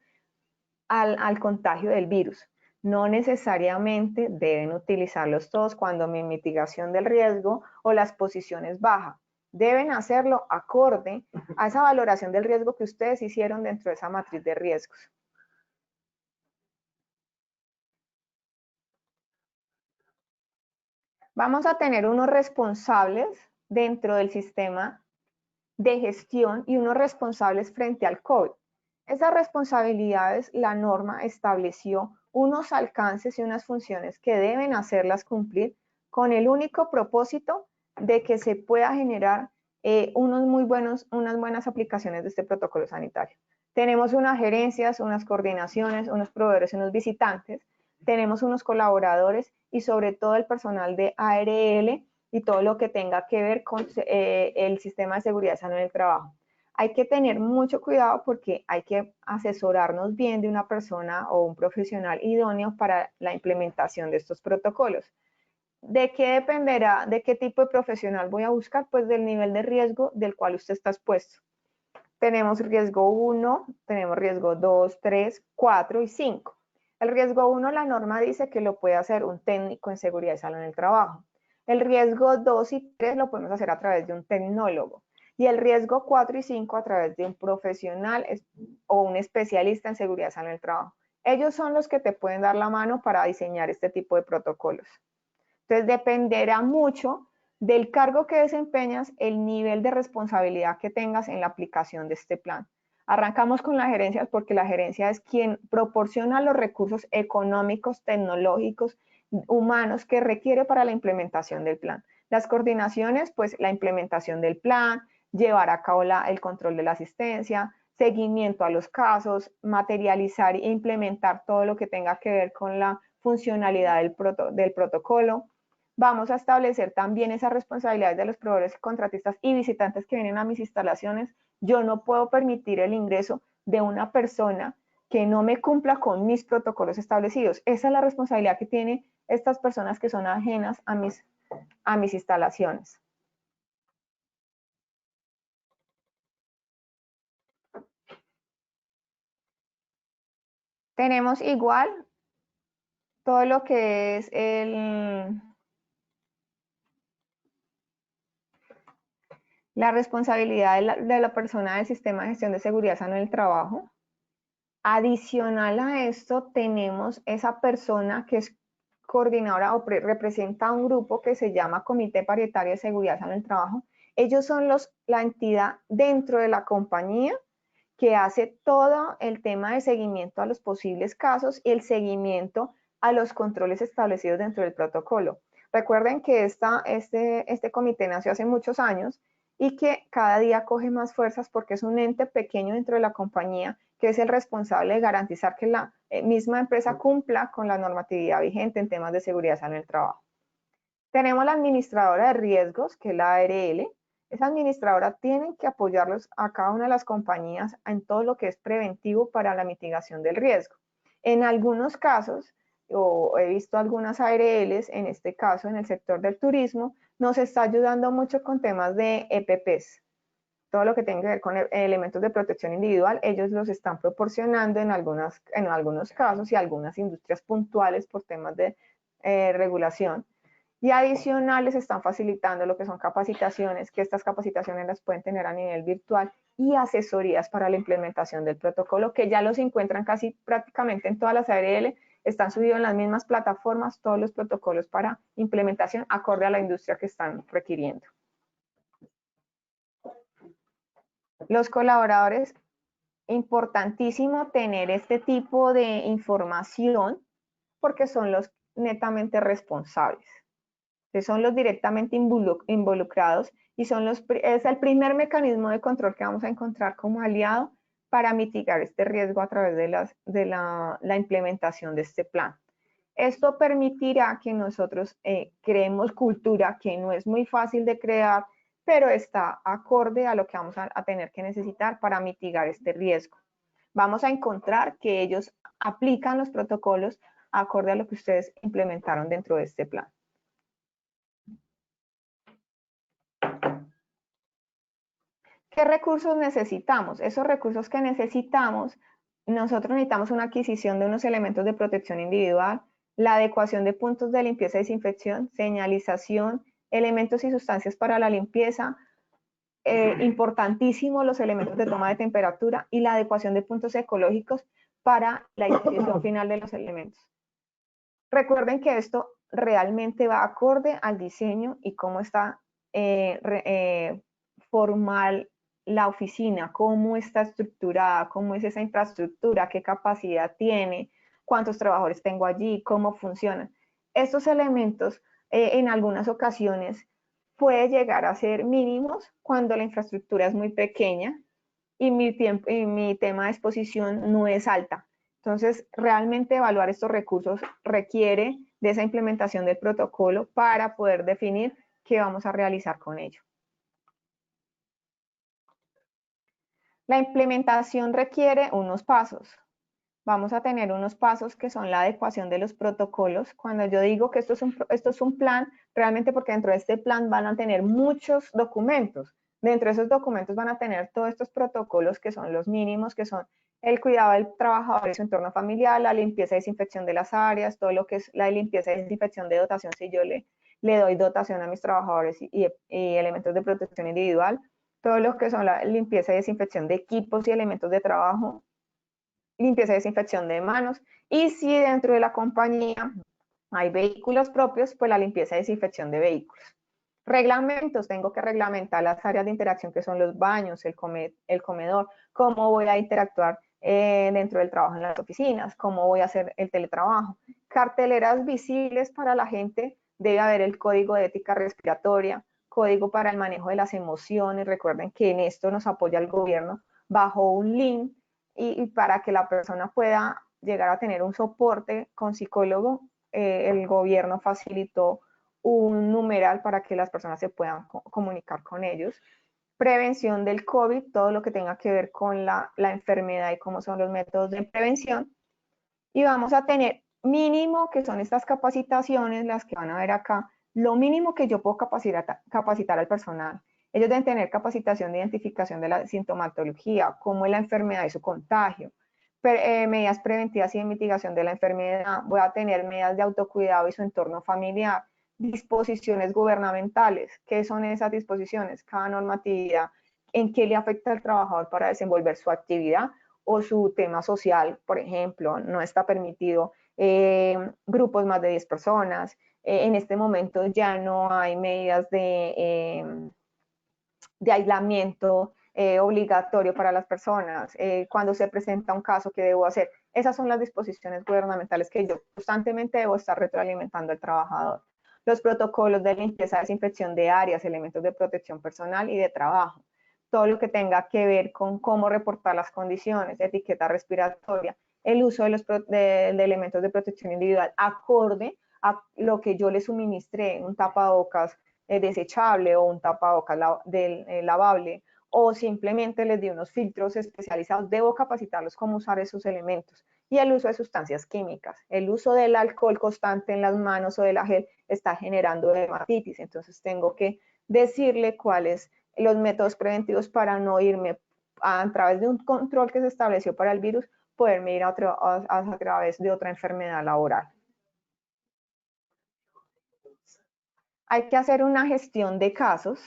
al contagio del virus. No necesariamente deben utilizarlos todos cuando mi mitigación del riesgo o la exposición es baja. Deben hacerlo acorde a esa valoración del riesgo que ustedes hicieron dentro de esa matriz de riesgos. Vamos a tener unos responsables dentro del sistema de gestión y unos responsables frente al COVID. Esas responsabilidades, la norma estableció unos alcances y unas funciones que deben hacerlas cumplir con el único propósito de que se pueda generar unas buenas aplicaciones de este protocolo sanitario. Tenemos unas gerencias, unas coordinaciones, unos proveedores, unos visitantes, tenemos unos colaboradores y sobre todo el personal de ARL y todo lo que tenga que ver con el sistema de seguridad sano en el trabajo. Hay que tener mucho cuidado porque hay que asesorarnos bien de una persona o un profesional idóneo para la implementación de estos protocolos. ¿De qué dependerá? ¿De qué tipo de profesional voy a buscar? Pues del nivel de riesgo del cual usted está expuesto. Tenemos riesgo 1, tenemos riesgo 2, 3, 4 y 5. El riesgo 1, la norma dice que lo puede hacer un técnico en seguridad y salud en el trabajo. El riesgo 2 y 3 lo podemos hacer a través de un tecnólogo. Y el riesgo 4 y 5 a través de un profesional o un especialista en seguridad y salud en el trabajo. Ellos son los que te pueden dar la mano para diseñar este tipo de protocolos. Entonces dependerá mucho del cargo que desempeñas, el nivel de responsabilidad que tengas en la aplicación de este plan. Arrancamos con la gerencia porque la gerencia es quien proporciona los recursos económicos, tecnológicos, humanos que requiere para la implementación del plan. Las coordinaciones, pues la implementación del plan, llevar a cabo el control de la asistencia, seguimiento a los casos, materializar e implementar todo lo que tenga que ver con la funcionalidad del protocolo. Vamos a establecer también esas responsabilidades de los proveedores, contratistas y visitantes que vienen a mis instalaciones. Yo no puedo permitir el ingreso de una persona que no me cumpla con mis protocolos establecidos. Esa es la responsabilidad que tienen estas personas que son ajenas a mis instalaciones. Tenemos igual todo lo que es la responsabilidad de la persona del sistema de gestión de seguridad sana en el trabajo. Adicional a esto, tenemos esa persona que es coordinadora o representa a un grupo que se llama Comité Paritario de Seguridad sana en el Trabajo. Ellos son la entidad dentro de la compañía que hace todo el tema de seguimiento a los posibles casos y el seguimiento a los controles establecidos dentro del protocolo. Recuerden que este comité nació hace muchos años y que cada día coge más fuerzas porque es un ente pequeño dentro de la compañía que es el responsable de garantizar que la misma empresa cumpla con la normatividad vigente en temas de seguridad sana en el trabajo. Tenemos la administradora de riesgos, que es la ARL. Esa administradora tiene que apoyarlos a cada una de las compañías en todo lo que es preventivo para la mitigación del riesgo. En algunos casos, o he visto algunas ARLs, en este caso en el sector del turismo, nos está ayudando mucho con temas de EPPs. Todo lo que tenga que ver con elementos de protección individual, ellos los están proporcionando en algunos casos y algunas industrias puntuales por temas de regulación. Y adicionales están facilitando lo que son capacitaciones, que estas capacitaciones las pueden tener a nivel virtual y asesorías para la implementación del protocolo, que ya los encuentran casi prácticamente en todas las ARL, están subidos en las mismas plataformas todos los protocolos para implementación acorde a la industria que están requiriendo. Los colaboradores, importantísimo tener este tipo de información porque son los netamente responsables. Son los directamente involucrados y es el primer mecanismo de control que vamos a encontrar como aliado para mitigar este riesgo a través de la implementación de este plan. Esto permitirá que nosotros creemos cultura que no es muy fácil de crear, pero está acorde a lo que vamos a tener que necesitar para mitigar este riesgo. Vamos a encontrar que ellos aplican los protocolos acorde a lo que ustedes implementaron dentro de este plan. ¿Qué recursos necesitamos? Esos recursos que necesitamos, nosotros necesitamos una adquisición de unos elementos de protección individual, la adecuación de puntos de limpieza y desinfección, señalización, elementos y sustancias para la limpieza, importantísimo los elementos de toma de temperatura y la adecuación de puntos ecológicos para la disposición final de los elementos. Recuerden que esto realmente va acorde al diseño y cómo está formal la oficina, cómo está estructurada, cómo es esa infraestructura, qué capacidad tiene, cuántos trabajadores tengo allí, cómo funcionan. Estos elementos en algunas ocasiones puede llegar a ser mínimos cuando la infraestructura es muy pequeña y mi tema de exposición no es alta. Entonces, realmente evaluar estos recursos requiere de esa implementación del protocolo para poder definir qué vamos a realizar con ello. La implementación requiere unos pasos. Vamos a tener unos pasos que son la adecuación de los protocolos. Cuando yo digo que esto es un plan, realmente porque dentro de este plan van a tener muchos documentos. Dentro de esos documentos van a tener todos estos protocolos que son los mínimos, que son el cuidado del trabajador y su entorno familiar, la limpieza y desinfección de las áreas, todo lo que es la limpieza y desinfección de dotación, si yo le doy dotación a mis trabajadores y elementos de protección individual, todo lo que son la limpieza y desinfección de equipos y elementos de trabajo, limpieza y desinfección de manos, y si dentro de la compañía hay vehículos propios, pues la limpieza y desinfección de vehículos. Reglamentos, tengo que reglamentar las áreas de interacción que son los baños, el comedor, cómo voy a interactuar dentro del trabajo en las oficinas, cómo voy a hacer el teletrabajo. Carteleras visibles para la gente, debe haber el código de ética respiratoria, código para el manejo de las emociones. Recuerden que en esto nos apoya el gobierno bajo un link y para que la persona pueda llegar a tener un soporte con psicólogo, el gobierno facilitó un numeral para que las personas se puedan comunicar con ellos. Prevención del COVID, todo lo que tenga que ver con la enfermedad y cómo son los métodos de prevención. Y vamos a tener mínimo, que son estas capacitaciones, las que van a ver acá, lo mínimo que yo puedo capacitar al personal. Ellos deben tener capacitación de identificación de la sintomatología, cómo es la enfermedad y su contagio, medidas preventivas y de mitigación de la enfermedad. Voy a tener medidas de autocuidado y su entorno familiar, disposiciones gubernamentales. ¿Qué son esas disposiciones? Cada normatividad, en qué le afecta al trabajador para desenvolver su actividad o su tema social, por ejemplo, no está permitido grupos más de 10 personas. En este momento ya no hay medidas de aislamiento obligatorio para las personas. Cuando se presenta un caso, ¿qué debo hacer? Esas son las disposiciones gubernamentales que yo constantemente debo estar retroalimentando al trabajador. Los protocolos de limpieza, desinfección de áreas, elementos de protección personal y de trabajo. Todo lo que tenga que ver con cómo reportar las condiciones, etiqueta respiratoria, el uso de elementos de protección individual acorde a lo que yo le suministré, un tapabocas desechable o un tapabocas lavable, o simplemente les di unos filtros especializados. Debo capacitarlos cómo usar esos elementos. Y el uso de sustancias químicas. El uso del alcohol constante en las manos o de la gel está generando dermatitis. Entonces tengo que decirle cuáles los métodos preventivos para no irme a través de un control que se estableció para el virus, poderme ir a través de otra enfermedad laboral. Hay que hacer una gestión de casos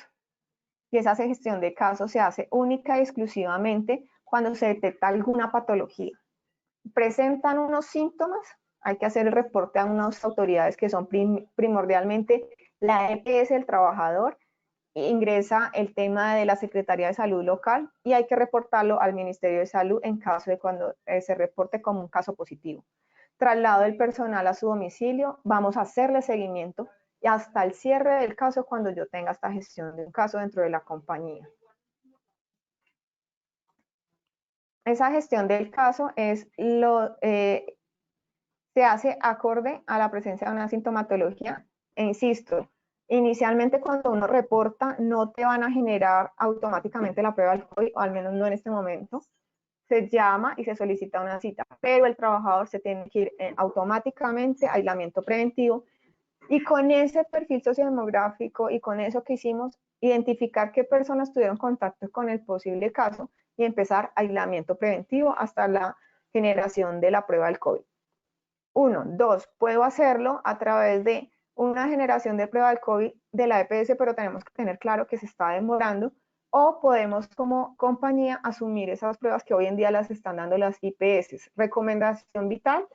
y esa gestión de casos se hace única y exclusivamente cuando se detecta alguna patología. Presentan unos síntomas, hay que hacer el reporte a unas autoridades que son primordialmente la EPS del trabajador, ingresa el tema de la Secretaría de Salud local y hay que reportarlo al Ministerio de Salud en caso de cuando se reporte como un caso positivo. Traslado del personal a su domicilio, vamos a hacerle seguimiento y hasta el cierre del caso cuando yo tenga esta gestión de un caso dentro de la compañía. Esa gestión del caso se hace acorde a la presencia de una sintomatología. E insisto, inicialmente cuando uno reporta no te van a generar automáticamente la prueba del COVID, o al menos no en este momento. Se llama y se solicita una cita, pero el trabajador se tiene que ir automáticamente a aislamiento preventivo. Y con ese perfil sociodemográfico y con eso que hicimos, identificar qué personas tuvieron contacto con el posible caso y empezar aislamiento preventivo hasta la generación de la prueba del COVID. 1, 2, puedo hacerlo a través de una generación de prueba del COVID de la EPS, pero tenemos que tener claro que se está demorando, o podemos como compañía asumir esas pruebas que hoy en día las están dando las IPS. Recomendación vital,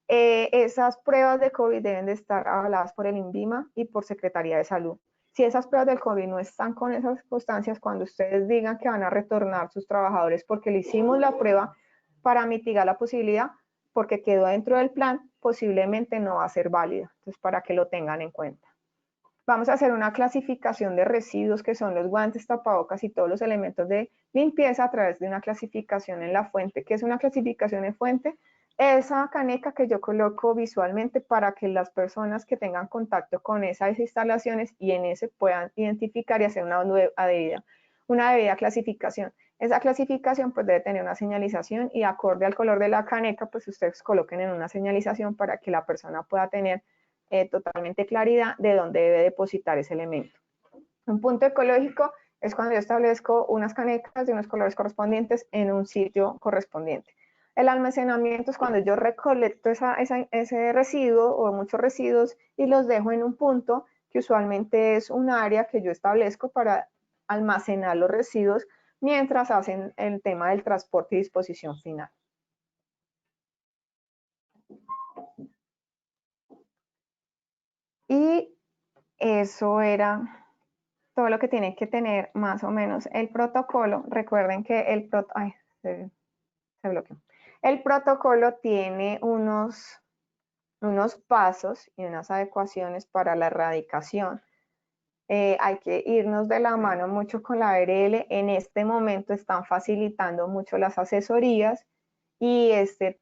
esas pruebas de COVID deben de estar avaladas por el INVIMA y por Secretaría de Salud. Si esas pruebas del COVID no están con esas constancias, cuando ustedes digan que van a retornar sus trabajadores porque le hicimos la prueba para mitigar la posibilidad, porque quedó dentro del plan, posiblemente no va a ser válida. Entonces, para que lo tengan en cuenta. Vamos a hacer una clasificación de residuos, que son los guantes, tapabocas y todos los elementos de limpieza, a través de una clasificación en la fuente. ¿Qué es una clasificación en fuente? Esa caneca que yo coloco visualmente para que las personas que tengan contacto con esas instalaciones y en ese puedan identificar y hacer una debida clasificación. Esa clasificación pues debe tener una señalización y acorde al color de la caneca pues ustedes coloquen en una señalización para que la persona pueda tener totalmente claridad de dónde debe depositar ese elemento. Un punto ecológico es cuando yo establezco unas canecas de unos colores correspondientes en un sitio correspondiente. El almacenamiento es cuando yo recolecto ese residuo o muchos residuos y los dejo en un punto que usualmente es un área que yo establezco para almacenar los residuos mientras hacen el tema del transporte y disposición final. Y eso era todo lo que tiene que tener más o menos el protocolo. Recuerden que se bloqueó. El protocolo tiene unos pasos y unas adecuaciones para la erradicación. Hay que irnos de la mano mucho con la ARL. En este momento están facilitando mucho las asesorías y este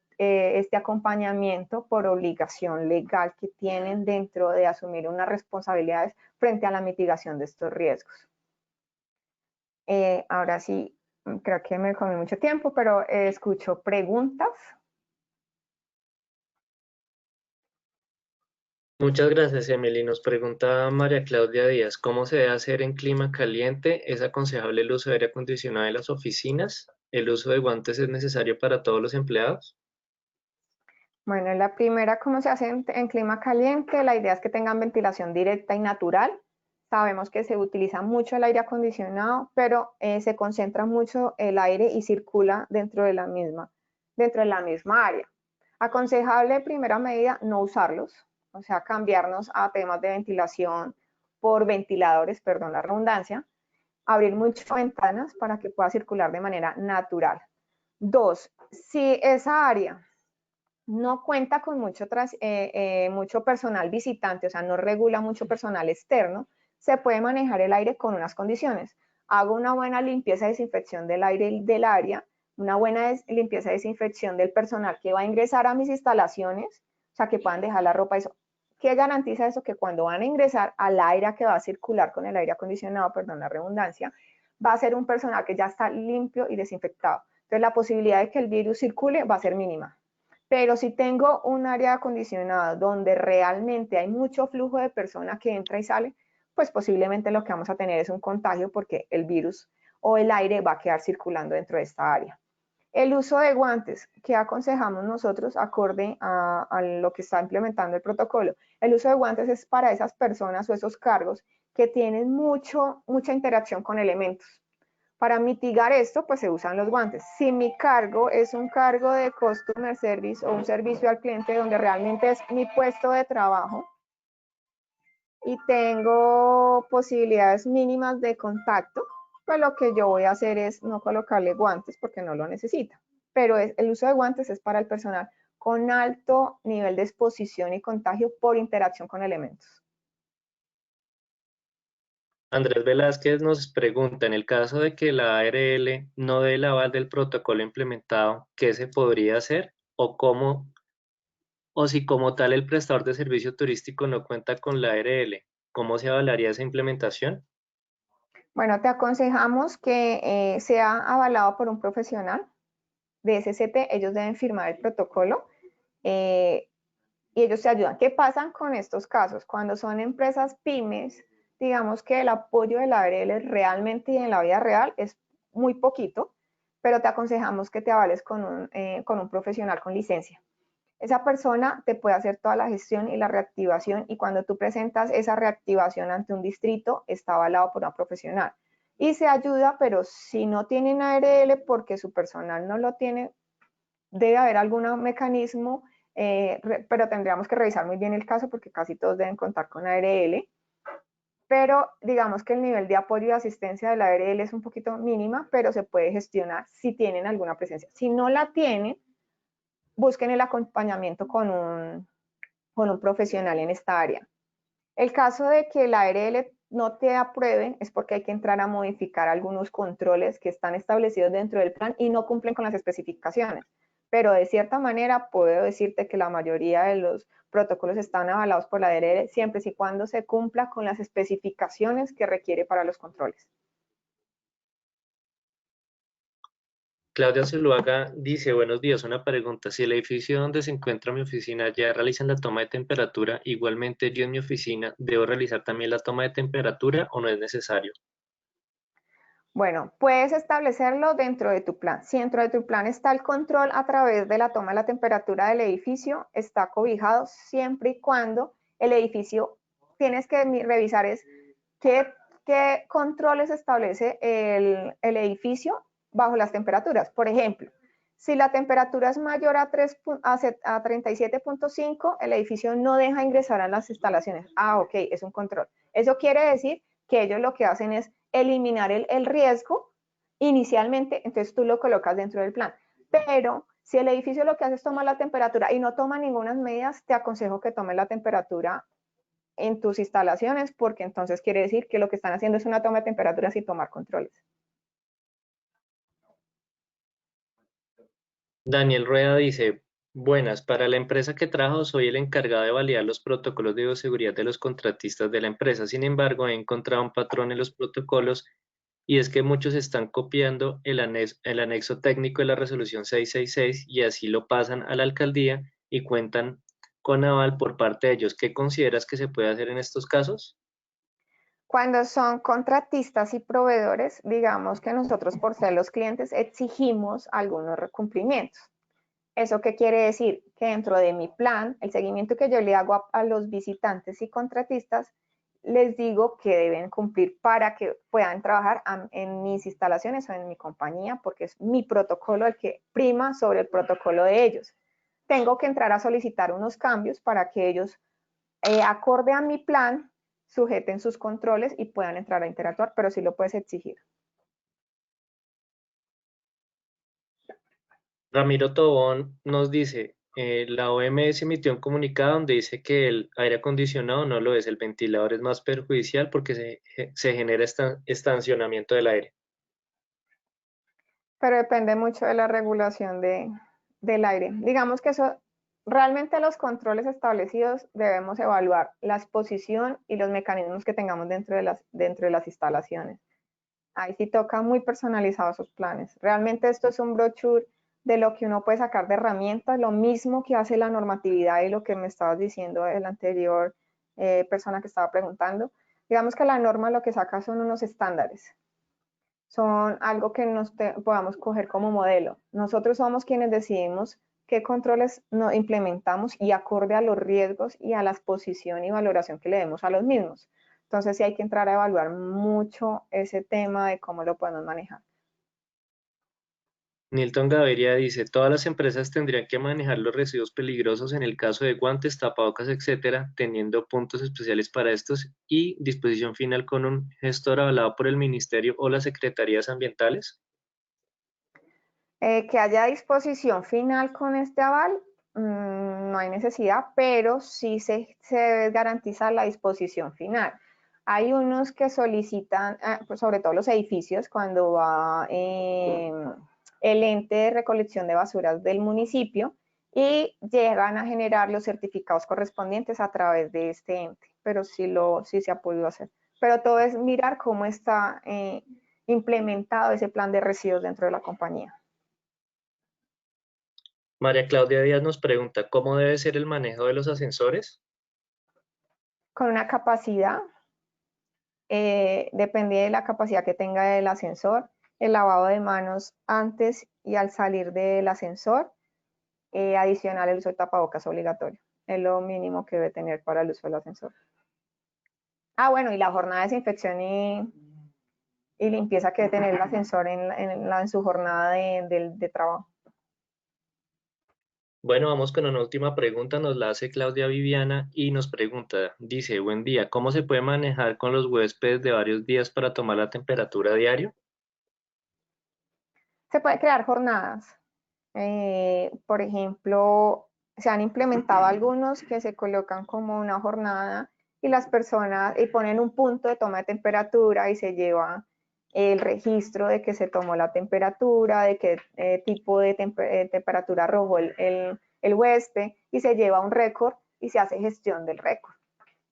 acompañamiento por obligación legal que tienen dentro de asumir unas responsabilidades frente a la mitigación de estos riesgos. Ahora sí, creo que me comí mucho tiempo, pero escucho preguntas. Muchas gracias, Emily. Nos pregunta María Claudia Díaz, ¿cómo se debe hacer en clima caliente? ¿Es aconsejable el uso de aire acondicionado en las oficinas? ¿El uso de guantes es necesario para todos los empleados? Bueno, la primera, ¿cómo se hace en clima caliente? La idea es que tengan ventilación directa y natural. Sabemos que se utiliza mucho el aire acondicionado, pero se concentra mucho el aire y circula dentro de la misma área. Aconsejable, primera medida, no usarlos, o sea, cambiarnos a temas de ventilación por ventiladores, perdón la redundancia, abrir muchas ventanas para que pueda circular de manera natural. Dos, si esa área no cuenta con mucho personal visitante, o sea, no regula mucho personal externo, se puede manejar el aire con unas condiciones. Hago una buena limpieza y desinfección del aire del área, una buena limpieza y desinfección del personal que va a ingresar a mis instalaciones, o sea, que puedan dejar la ropa, eso. ¿Qué garantiza eso? Que cuando van a ingresar al aire que va a circular con el aire acondicionado, perdón la redundancia, va a ser un personal que ya está limpio y desinfectado. Entonces, la posibilidad de que el virus circule va a ser mínima. Pero si tengo un área acondicionada donde realmente hay mucho flujo de personas que entra y sale, pues posiblemente lo que vamos a tener es un contagio porque el virus o el aire va a quedar circulando dentro de esta área. El uso de guantes, que aconsejamos nosotros acorde a lo que está implementando el protocolo. El uso de guantes es para esas personas o esos cargos que tienen mucha interacción con elementos. Para mitigar esto, pues se usan los guantes. Si mi cargo es un cargo de customer service o un servicio al cliente donde realmente es mi puesto de trabajo y tengo posibilidades mínimas de contacto, pues lo que yo voy a hacer es no colocarle guantes porque no lo necesita. Pero el uso de guantes es para el personal con alto nivel de exposición y contagio por interacción con elementos. Andrés Velázquez nos pregunta, en el caso de que la ARL no dé el aval del protocolo implementado, ¿qué se podría hacer? O si como tal el prestador de servicio turístico no cuenta con la ARL, ¿cómo se avalaría esa implementación? Bueno, te aconsejamos que sea avalado por un profesional de SCT, ellos deben firmar el protocolo y ellos te ayudan. ¿Qué pasa con estos casos? Cuando son empresas pymes, digamos que el apoyo de la ARL realmente y en la vida real es muy poquito, pero te aconsejamos que te avales con un profesional con licencia. Esa persona te puede hacer toda la gestión y la reactivación y cuando tú presentas esa reactivación ante un distrito, está avalado por una profesional. Y se ayuda, pero si no tienen ARL porque su personal no lo tiene, debe haber algún mecanismo, pero tendríamos que revisar muy bien el caso porque casi todos deben contar con ARL. Pero digamos que el nivel de apoyo y asistencia de la ARL es un poquito mínima, pero se puede gestionar si tienen alguna presencia. Si no la tienen, busquen el acompañamiento con un profesional en esta área. El caso de que la ARL no te aprueben es porque hay que entrar a modificar algunos controles que están establecidos dentro del plan y no cumplen con las especificaciones. Pero de cierta manera puedo decirte que la mayoría de los protocolos están avalados por la ARL siempre y cuando se cumpla con las especificaciones que requiere para los controles. Claudia Zuluaga dice, buenos días, una pregunta. Si el edificio donde se encuentra mi oficina ya realizan la toma de temperatura, igualmente yo en mi oficina debo realizar también la toma de temperatura o no es necesario. Bueno, puedes establecerlo dentro de tu plan. Si dentro de tu plan está el control a través de la toma de la temperatura del edificio, está cobijado siempre y cuando el edificio, tienes que revisar es qué controles establece el edificio bajo las temperaturas. Por ejemplo, si la temperatura es mayor a 37.5, el edificio no deja ingresar a las instalaciones. Ah, ok, es un control. Eso quiere decir que ellos lo que hacen es eliminar el riesgo inicialmente, entonces tú lo colocas dentro del plan. Pero si el edificio lo que hace es tomar la temperatura y no toma ninguna medidas, te aconsejo que tomes la temperatura en tus instalaciones, porque entonces quiere decir que lo que están haciendo es una toma de temperatura sin tomar controles. Daniel Rueda dice, buenas, para la empresa que trabajo soy el encargado de validar los protocolos de bioseguridad de los contratistas de la empresa. Sin embargo, he encontrado un patrón en los protocolos y es que muchos están copiando el anexo técnico de la resolución 666 y así lo pasan a la alcaldía y cuentan con aval por parte de ellos. ¿Qué consideras que se puede hacer en estos casos? Cuando son contratistas y proveedores, digamos que nosotros por ser los clientes exigimos algunos cumplimientos. ¿Eso qué quiere decir? Que dentro de mi plan, el seguimiento que yo le hago a los visitantes y contratistas, les digo que deben cumplir para que puedan trabajar en mis instalaciones o en mi compañía, porque es mi protocolo el que prima sobre el protocolo de ellos. Tengo que entrar a solicitar unos cambios para que ellos, acorde a mi plan, sujeten sus controles y puedan entrar a interactuar, pero sí lo puedes exigir. Ramiro Tobón nos dice, la OMS emitió un comunicado donde dice que el aire acondicionado no lo es, el ventilador es más perjudicial porque se genera estacionamiento del aire. Pero depende mucho de la regulación del aire. Digamos que eso, realmente los controles establecidos debemos evaluar la exposición y los mecanismos que tengamos dentro de las instalaciones. Ahí sí toca muy personalizados esos planes. Realmente esto es un brochure de lo que uno puede sacar de herramientas, lo mismo que hace la normatividad y lo que me estabas diciendo el anterior persona que estaba preguntando. Digamos que la norma lo que saca son unos estándares, son algo que podamos coger como modelo. Nosotros somos quienes decidimos qué controles no implementamos y acorde a los riesgos y a la exposición y valoración que le demos a los mismos. Entonces sí hay que entrar a evaluar mucho ese tema de cómo lo podemos manejar. Nilton Gaviria dice, todas las empresas tendrían que manejar los residuos peligrosos en el caso de guantes, tapabocas, etcétera, teniendo puntos especiales para estos y disposición final con un gestor avalado por el ministerio o las secretarías ambientales. Que haya disposición final con este aval, no hay necesidad, pero sí se debe garantizar la disposición final. Hay unos que solicitan, pues sobre todo los edificios, cuando va el ente de recolección de basuras del municipio y llegan a generar los certificados correspondientes a través de este ente, pero sí se ha podido hacer. Pero todo es mirar cómo está implementado ese plan de residuos dentro de la compañía. María Claudia Díaz nos pregunta, ¿cómo debe ser el manejo de los ascensores? Con una capacidad, depende de la capacidad que tenga el ascensor, el lavado de manos antes y al salir del ascensor, adicional el uso de tapabocas obligatorio, es lo mínimo que debe tener para el uso del ascensor. Bueno, y la jornada de desinfección y limpieza que debe tener el ascensor en su jornada de trabajo. Bueno, vamos con una última pregunta, nos la hace Claudia Viviana y nos pregunta, dice, buen día, ¿cómo se puede manejar con los huéspedes de varios días para tomar la temperatura a diario? Se puede crear jornadas. Por ejemplo, se han implementado algunos que se colocan como una jornada y las personas y ponen un punto de toma de temperatura y se lleva el registro de que se tomó la temperatura, de qué tipo de temperatura arrojó el huésped y se lleva un récord y se hace gestión del récord.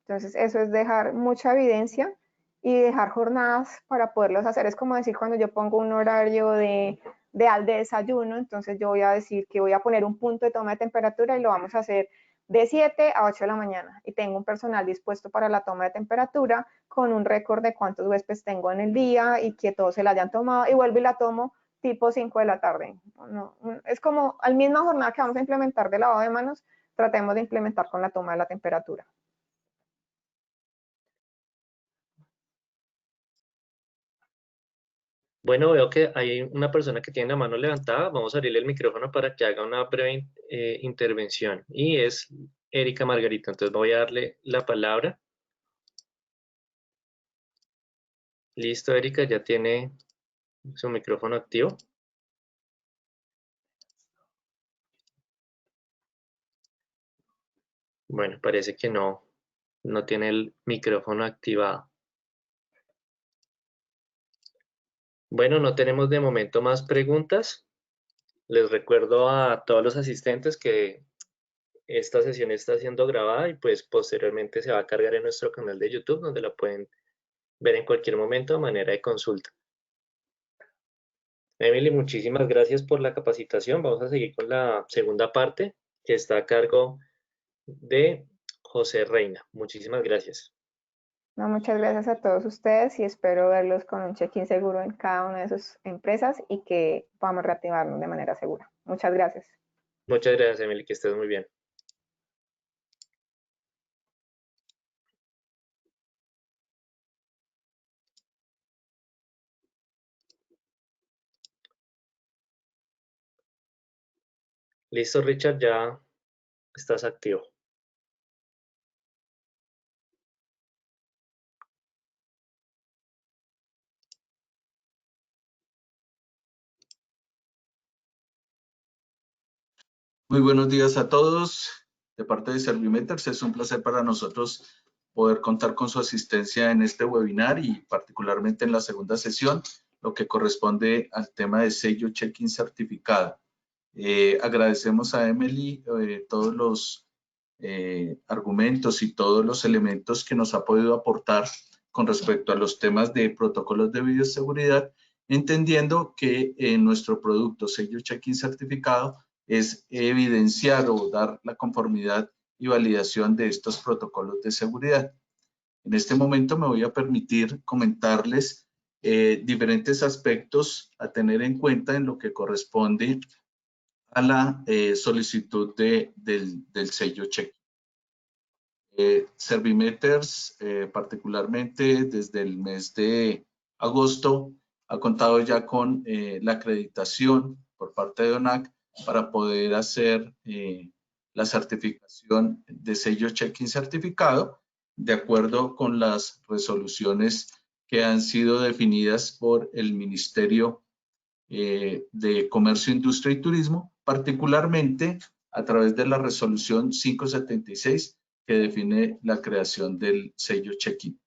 Entonces, eso es dejar mucha evidencia y dejar jornadas para poderlos hacer. Es como decir, cuando yo pongo un horario al desayuno, entonces yo voy a decir que voy a poner un punto de toma de temperatura y lo vamos a hacer de 7 a 8 de la mañana. Y tengo un personal dispuesto para la toma de temperatura con un récord de cuántos huéspedes tengo en el día y que todos se la hayan tomado y vuelvo y la tomo tipo 5 de la tarde. No, es como a la misma jornada que vamos a implementar de lavado de manos, tratemos de implementar con la toma de la temperatura. Bueno, veo que hay una persona que tiene la mano levantada. Vamos a abrirle el micrófono para que haga una breve intervención. Y es Erika Margarita. Entonces voy a darle la palabra. Listo, Erika, ya tiene su micrófono activo. Bueno, parece que no tiene el micrófono activado. Bueno, no tenemos de momento más preguntas. Les recuerdo a todos los asistentes que esta sesión está siendo grabada y pues posteriormente se va a cargar en nuestro canal de YouTube, donde la pueden ver en cualquier momento de manera de consulta. Emily, muchísimas gracias por la capacitación. Vamos a seguir con la segunda parte, que está a cargo de José Reina. Muchísimas gracias. No, muchas gracias a todos ustedes y espero verlos con un check-in seguro en cada una de sus empresas y que podamos reactivarnos de manera segura. Muchas gracias. Muchas gracias, Emily, que estés muy bien. Listo, Richard, ya estás activo. Muy buenos días a todos. De parte de Servimeters, es un placer para nosotros poder contar con su asistencia en este webinar y particularmente en la segunda sesión, lo que corresponde al tema de sello check-in certificado. Agradecemos a Emily todos los argumentos y todos los elementos que nos ha podido aportar con respecto a los temas de protocolos de bioseguridad, entendiendo que nuestro producto sello check-in certificado es evidenciar o dar la conformidad y validación de estos protocolos de seguridad. En este momento me voy a permitir comentarles diferentes aspectos a tener en cuenta en lo que corresponde a la solicitud del sello check-in. Servimeters, particularmente desde el mes de agosto, ha contado ya con la acreditación por parte de ONAC para poder hacer la certificación de sello check-in certificado de acuerdo con las resoluciones que han sido definidas por el Ministerio de Comercio, Industria y Turismo, particularmente a través de la resolución 576 que define la creación del sello check-in.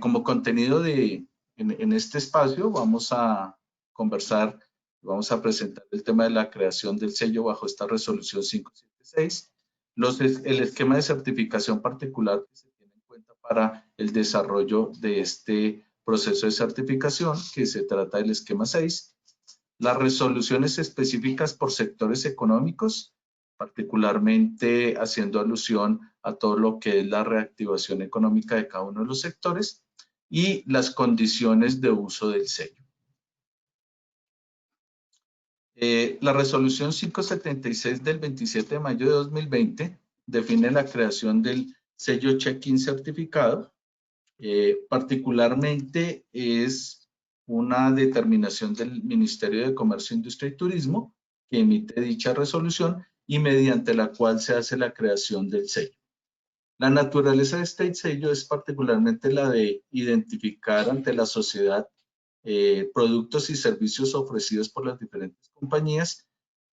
Como contenido en este espacio vamos a conversar, vamos a presentar el tema de la creación del sello bajo esta resolución 576, el esquema de certificación particular que se tiene en cuenta para el desarrollo de este proceso de certificación, que se trata del esquema 6, las resoluciones específicas por sectores económicos, particularmente haciendo alusión a todo lo que es la reactivación económica de cada uno de los sectores y las condiciones de uso del sello. La resolución 576 del 27 de mayo de 2020 define la creación del sello check-in certificado. Particularmente es una determinación del Ministerio de Comercio, Industria y Turismo que emite dicha resolución y mediante la cual se hace la creación del sello. La naturaleza de este sello es particularmente la de identificar ante la sociedad productos y servicios ofrecidos por las diferentes compañías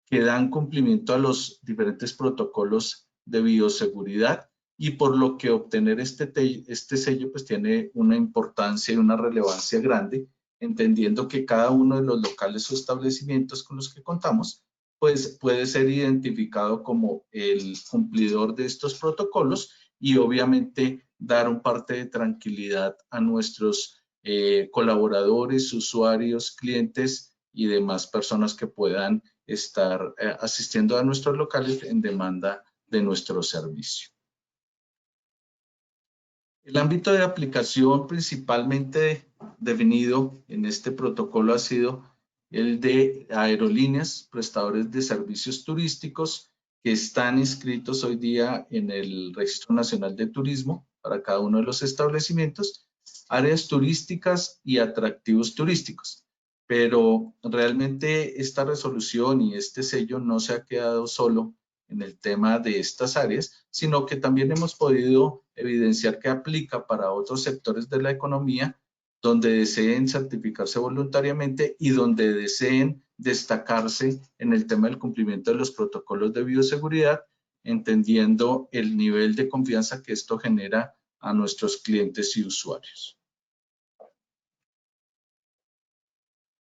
que dan cumplimiento a los diferentes protocolos de bioseguridad y por lo que obtener este sello pues tiene una importancia y una relevancia grande, entendiendo que cada uno de los locales o establecimientos con los que contamos pues puede ser identificado como el cumplidor de estos protocolos y obviamente dar un parte de tranquilidad a nuestros colaboradores, usuarios, clientes y demás personas que puedan estar asistiendo a nuestros locales en demanda de nuestro servicio. El ámbito de aplicación principalmente definido en este protocolo ha sido el de aerolíneas, prestadores de servicios turísticos que están inscritos hoy día en el Registro Nacional de Turismo para cada uno de los establecimientos, áreas turísticas y atractivos turísticos. Pero realmente esta resolución y este sello no se ha quedado solo en el tema de estas áreas, sino que también hemos podido evidenciar que aplica para otros sectores de la economía donde deseen certificarse voluntariamente y donde deseen destacarse en el tema del cumplimiento de los protocolos de bioseguridad, entendiendo el nivel de confianza que esto genera a nuestros clientes y usuarios.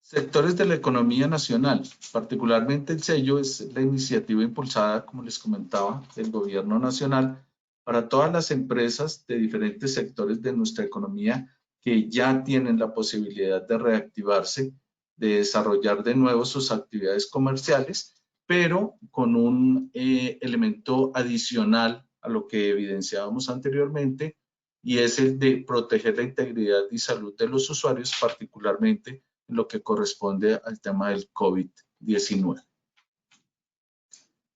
Sectores de la economía nacional, particularmente el sello es la iniciativa impulsada, como les comentaba, del gobierno nacional para todas las empresas de diferentes sectores de nuestra economía que ya tienen la posibilidad de reactivarse, de desarrollar de nuevo sus actividades comerciales, pero con un elemento adicional a lo que evidenciábamos anteriormente, y es el de proteger la integridad y salud de los usuarios, particularmente en lo que corresponde al tema del COVID-19.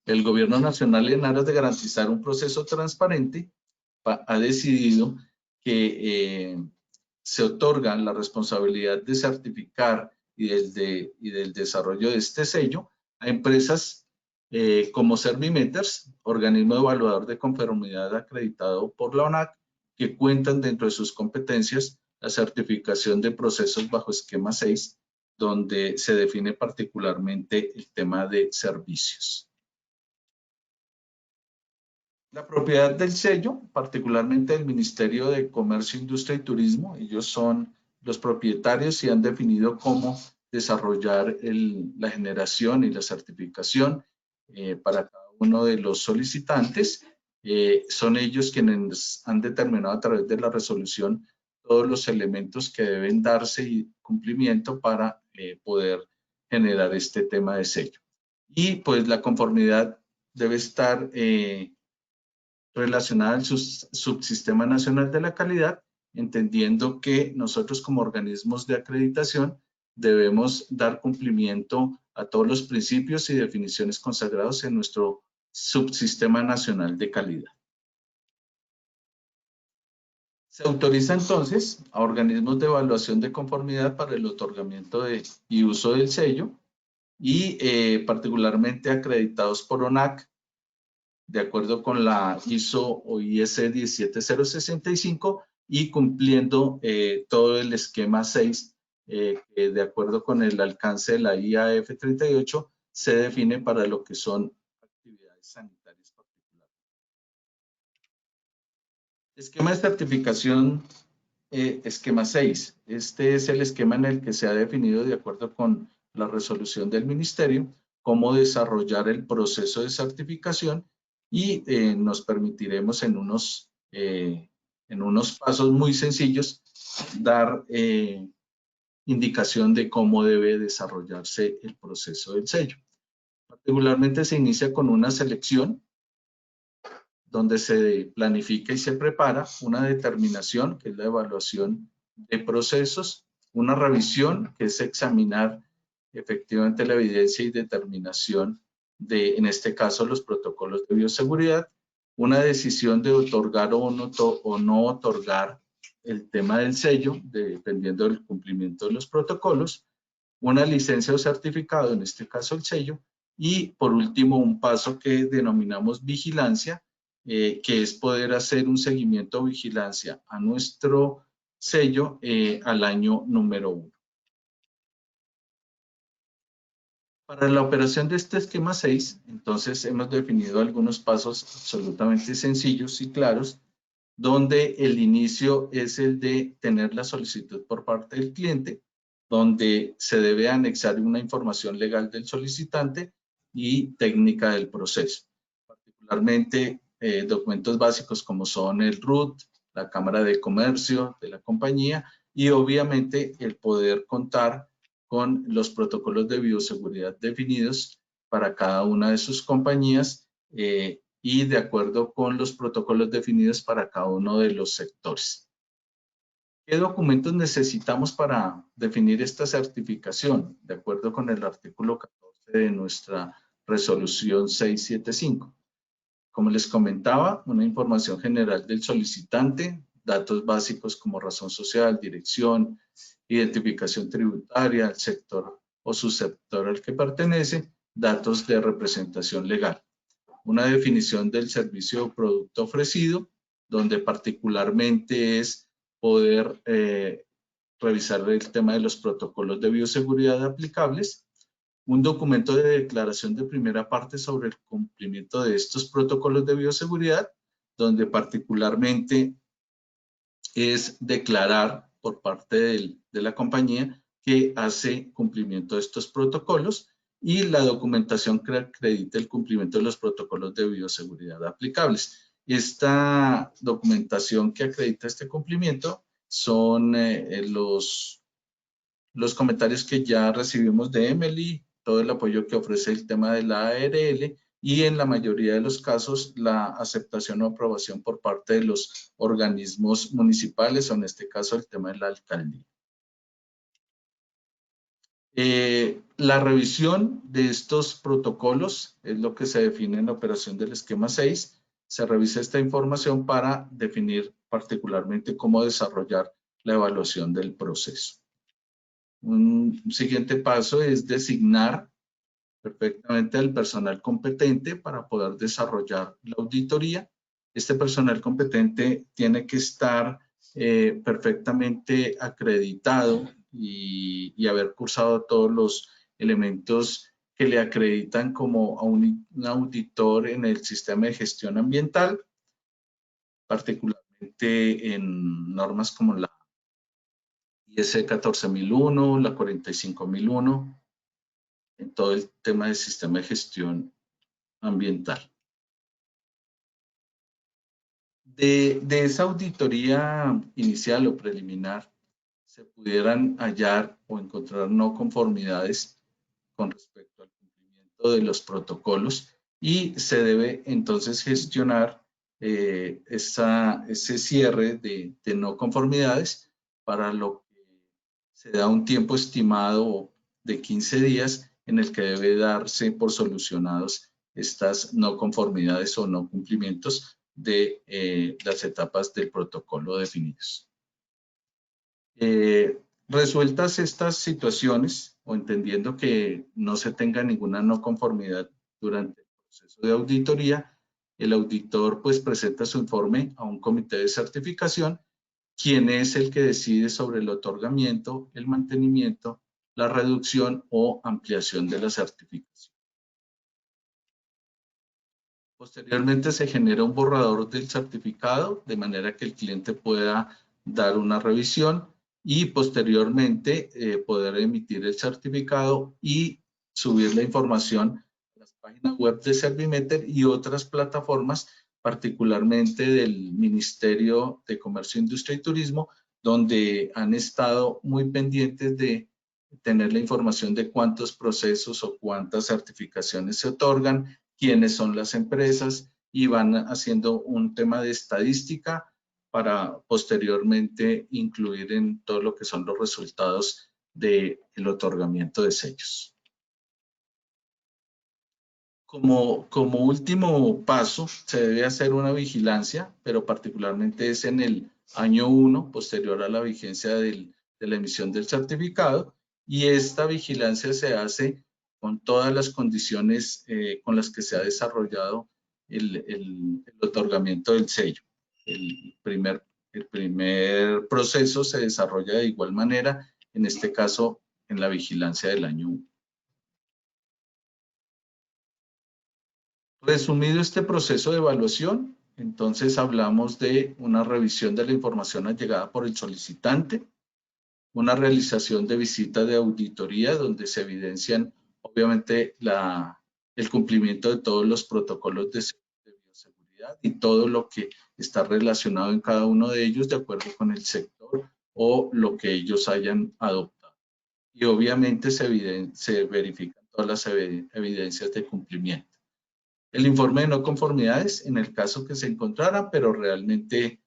El Gobierno Nacional, en aras de garantizar un proceso transparente, ha decidido que se otorga la responsabilidad de certificar y del desarrollo de este sello a empresas como Servimeters, organismo evaluador de conformidad acreditado por la ONAC, que cuentan dentro de sus competencias la certificación de procesos bajo esquema 6, donde se define particularmente el tema de servicios. La propiedad del sello, particularmente del Ministerio de Comercio, Industria y Turismo, ellos son los propietarios y han definido cómo desarrollar la generación y la certificación para cada uno de los solicitantes. Son ellos quienes han determinado a través de la resolución todos los elementos que deben darse y cumplimiento para poder generar este tema de sello. Y pues la conformidad debe estar relacionada al Subsistema Nacional de la Calidad, entendiendo que nosotros como organismos de acreditación debemos dar cumplimiento a todos los principios y definiciones consagrados en nuestro Subsistema Nacional de Calidad. Se autoriza entonces a organismos de evaluación de conformidad para el otorgamiento y uso del sello y particularmente acreditados por ONAC, de acuerdo con la ISO o IS 17065 y cumpliendo todo el esquema 6, que de acuerdo con el alcance de la IAF 38 se define para lo que son actividades sanitarias particulares. Esquema de certificación, esquema 6. Este es el esquema en el que se ha definido, de acuerdo con la resolución del Ministerio, cómo desarrollar el proceso de certificación y nos permitiremos en unos pasos muy sencillos dar indicación de cómo debe desarrollarse el proceso del sello. Particularmente se inicia con una selección donde se planifica y se prepara una determinación, que es la evaluación de procesos, una revisión, que es examinar efectivamente la evidencia y determinación de, en este caso, los protocolos de bioseguridad, una decisión de otorgar o no otorgar el tema del sello, dependiendo del cumplimiento de los protocolos, una licencia o certificado, en este caso el sello, y por último un paso que denominamos vigilancia, que es poder hacer un seguimiento o vigilancia a nuestro sello al año número 1. Para la operación de este esquema 6, entonces hemos definido algunos pasos absolutamente sencillos y claros, donde el inicio es el de tener la solicitud por parte del cliente, donde se debe anexar una información legal del solicitante y técnica del proceso. Particularmente documentos básicos como son el RUT, la Cámara de Comercio de la compañía y obviamente el poder contar con los protocolos de bioseguridad definidos para cada una de sus compañías y de acuerdo con los protocolos definidos para cada uno de los sectores. ¿Qué documentos necesitamos para definir esta certificación? De acuerdo con el artículo 14 de nuestra resolución 675. Como les comentaba, una información general del solicitante, datos básicos como razón social, dirección, identificación tributaria, el sector o subsector al que pertenece, datos de representación legal. Una definición del servicio o producto ofrecido, donde particularmente es poder revisar el tema de los protocolos de bioseguridad aplicables, un documento de declaración de primera parte sobre el cumplimiento de estos protocolos de bioseguridad, donde particularmente es declarar por parte de la compañía que hace cumplimiento de estos protocolos, y la documentación que acredite el cumplimiento de los protocolos de bioseguridad aplicables. Esta documentación que acredita este cumplimiento son los comentarios que ya recibimos de Emily, todo el apoyo que ofrece el tema de la ARL y en la mayoría de los casos la aceptación o aprobación por parte de los organismos municipales, o en este caso el tema de la alcaldía. La revisión de estos protocolos es lo que se define en la operación del esquema 6. Se revisa esta información para definir particularmente cómo desarrollar la evaluación del proceso. Un siguiente paso es designar perfectamente al personal competente para poder desarrollar la auditoría. Este personal competente tiene que estar perfectamente acreditado y haber cursado todos los elementos que le acreditan como a un auditor en el sistema de gestión ambiental, particularmente en normas como la IS 14001, la 45001, en todo el tema del sistema de gestión ambiental. De esa auditoría inicial o preliminar, se pudieran hallar o encontrar no conformidades con respecto al cumplimiento de los protocolos, y se debe entonces gestionar ese cierre de no conformidades, para lo que se da un tiempo estimado de 15 días en el que debe darse por solucionados estas no conformidades o no cumplimientos de las etapas del protocolo definidos. Resueltas estas situaciones, o entendiendo que no se tenga ninguna no conformidad durante el proceso de auditoría, el auditor pues presenta su informe a un comité de certificación, quien es el que decide sobre el otorgamiento, el mantenimiento, la reducción o ampliación de la certificación. Posteriormente se genera un borrador del certificado, de manera que el cliente pueda dar una revisión y posteriormente poder emitir el certificado y subir la información a las páginas web de Servimeter y otras plataformas, particularmente del Ministerio de Comercio, Industria y Turismo, donde han estado muy pendientes de tener la información de cuántos procesos o cuántas certificaciones se otorgan, quiénes son las empresas, y van haciendo un tema de estadística para posteriormente incluir en todo lo que son los resultados del otorgamiento de sellos. Como último paso, se debe hacer una vigilancia, pero particularmente es en el año 1, posterior a la vigencia de la emisión del certificado, y esta vigilancia se hace con todas las condiciones con las que se ha desarrollado el otorgamiento del sello. El primer proceso se desarrolla de igual manera, en este caso en la vigilancia del año 1. Resumido este proceso de evaluación, entonces hablamos de una revisión de la información allegada por el solicitante, una realización de visita de auditoría donde se evidencian obviamente el cumplimiento de todos los protocolos de bioseguridad y todo lo que está relacionado en cada uno de ellos de acuerdo con el sector o lo que ellos hayan adoptado. Y obviamente se verifican todas las evidencias de cumplimiento. El informe de no conformidades en el caso que se encontrara, pero realmente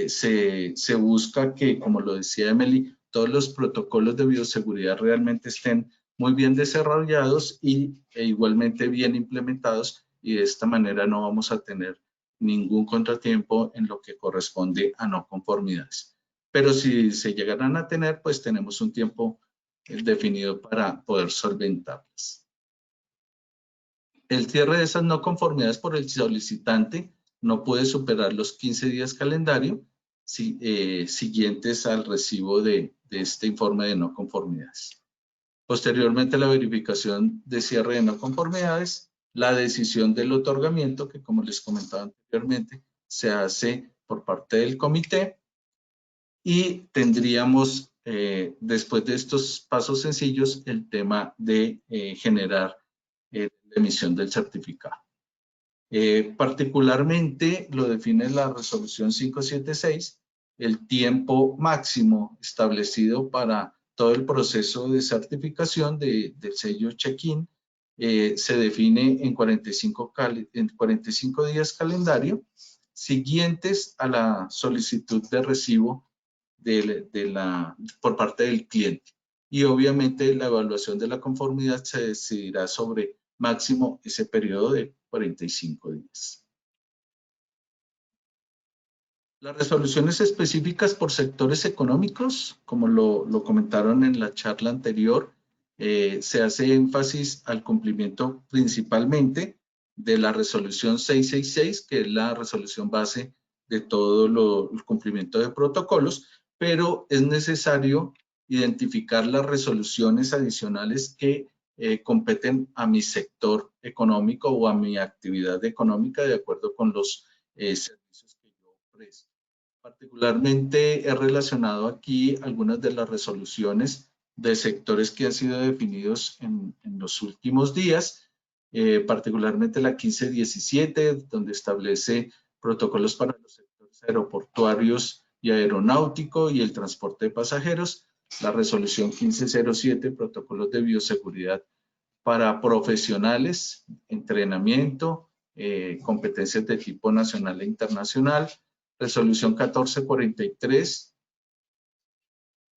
se busca que, como lo decía Emily, todos los protocolos de bioseguridad realmente estén muy bien desarrollados e igualmente bien implementados, y de esta manera no vamos a tener ningún contratiempo en lo que corresponde a no conformidades. Pero si se llegaran a tener, pues tenemos un tiempo definido para poder solventarlas. El cierre de esas no conformidades por el solicitante no puede superar los 15 días calendario siguientes al recibo de de este informe de no conformidades. Posteriormente, la verificación de cierre de no conformidades, la decisión del otorgamiento, que como les comentaba anteriormente, se hace por parte del comité, y tendríamos, después de estos pasos sencillos, el tema de generar la emisión del certificado. Particularmente lo define la resolución 576, el tiempo máximo establecido para todo el proceso de certificación del sello check-in se define en 45 días calendario siguientes a la solicitud de recibo por parte del cliente. Y obviamente la evaluación de la conformidad se decidirá sobre máximo ese periodo de 45 días. Las resoluciones específicas por sectores económicos, como lo comentaron en la charla anterior, se hace énfasis al cumplimiento principalmente de la resolución 666, que es la resolución base de todo el cumplimiento de protocolos, pero es necesario identificar las resoluciones adicionales que competen a mi sector económico o a mi actividad económica de acuerdo con los servicios que yo ofrezco. Particularmente he relacionado aquí algunas de las resoluciones de sectores que han sido definidos en los últimos días, particularmente la 1517, donde establece protocolos para los sectores aeroportuarios y aeronáutico y el transporte de pasajeros, la resolución 1507, protocolos de bioseguridad para profesionales, entrenamiento, competencias de tipo nacional e internacional, resolución 1443,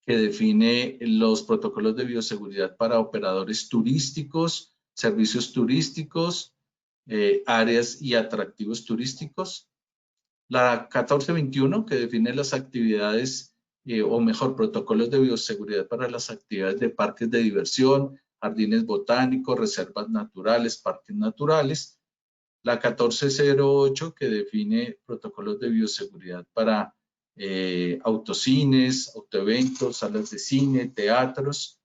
que define los protocolos de bioseguridad para operadores turísticos, servicios turísticos, áreas y atractivos turísticos. La 1421, que define las actividades, o mejor, protocolos de bioseguridad para las actividades de parques de diversión, jardines botánicos, reservas naturales, parques naturales. La 1408, que define protocolos de bioseguridad para autocines, autoeventos, salas de cine, teatros.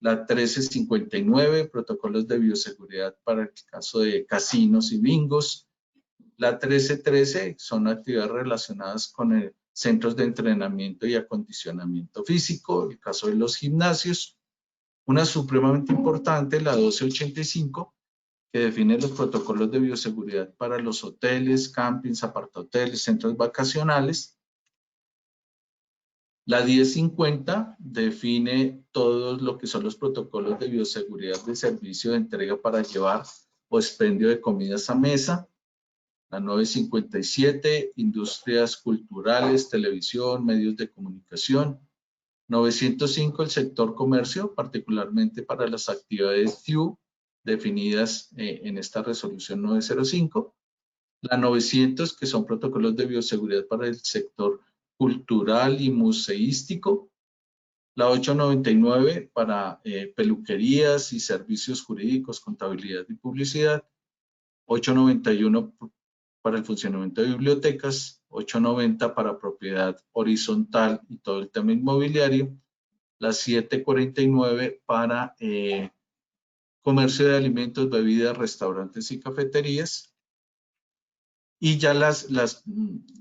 La 1359, protocolos de bioseguridad para el caso de casinos y bingos. La 1313 son actividades relacionadas con centros de entrenamiento y acondicionamiento físico, el caso de los gimnasios. Una supremamente importante, la 1285, que define los protocolos de bioseguridad para los hoteles, campings, apartahoteles, centros vacacionales. La 1050 define todo lo que son los protocolos de bioseguridad de servicio de entrega para llevar o expendio de comidas a mesa. La 957, industrias culturales, televisión, medios de comunicación. 905, el sector comercio, particularmente para las actividades TIU definidas en esta resolución 905. La 900, que son protocolos de bioseguridad para el sector cultural y museístico. La 899 para peluquerías y servicios jurídicos, contabilidad y publicidad. 891 para el funcionamiento de bibliotecas. 890 para propiedad horizontal y todo el tema inmobiliario. La 749 para comercio de alimentos, bebidas, restaurantes y cafeterías. Y ya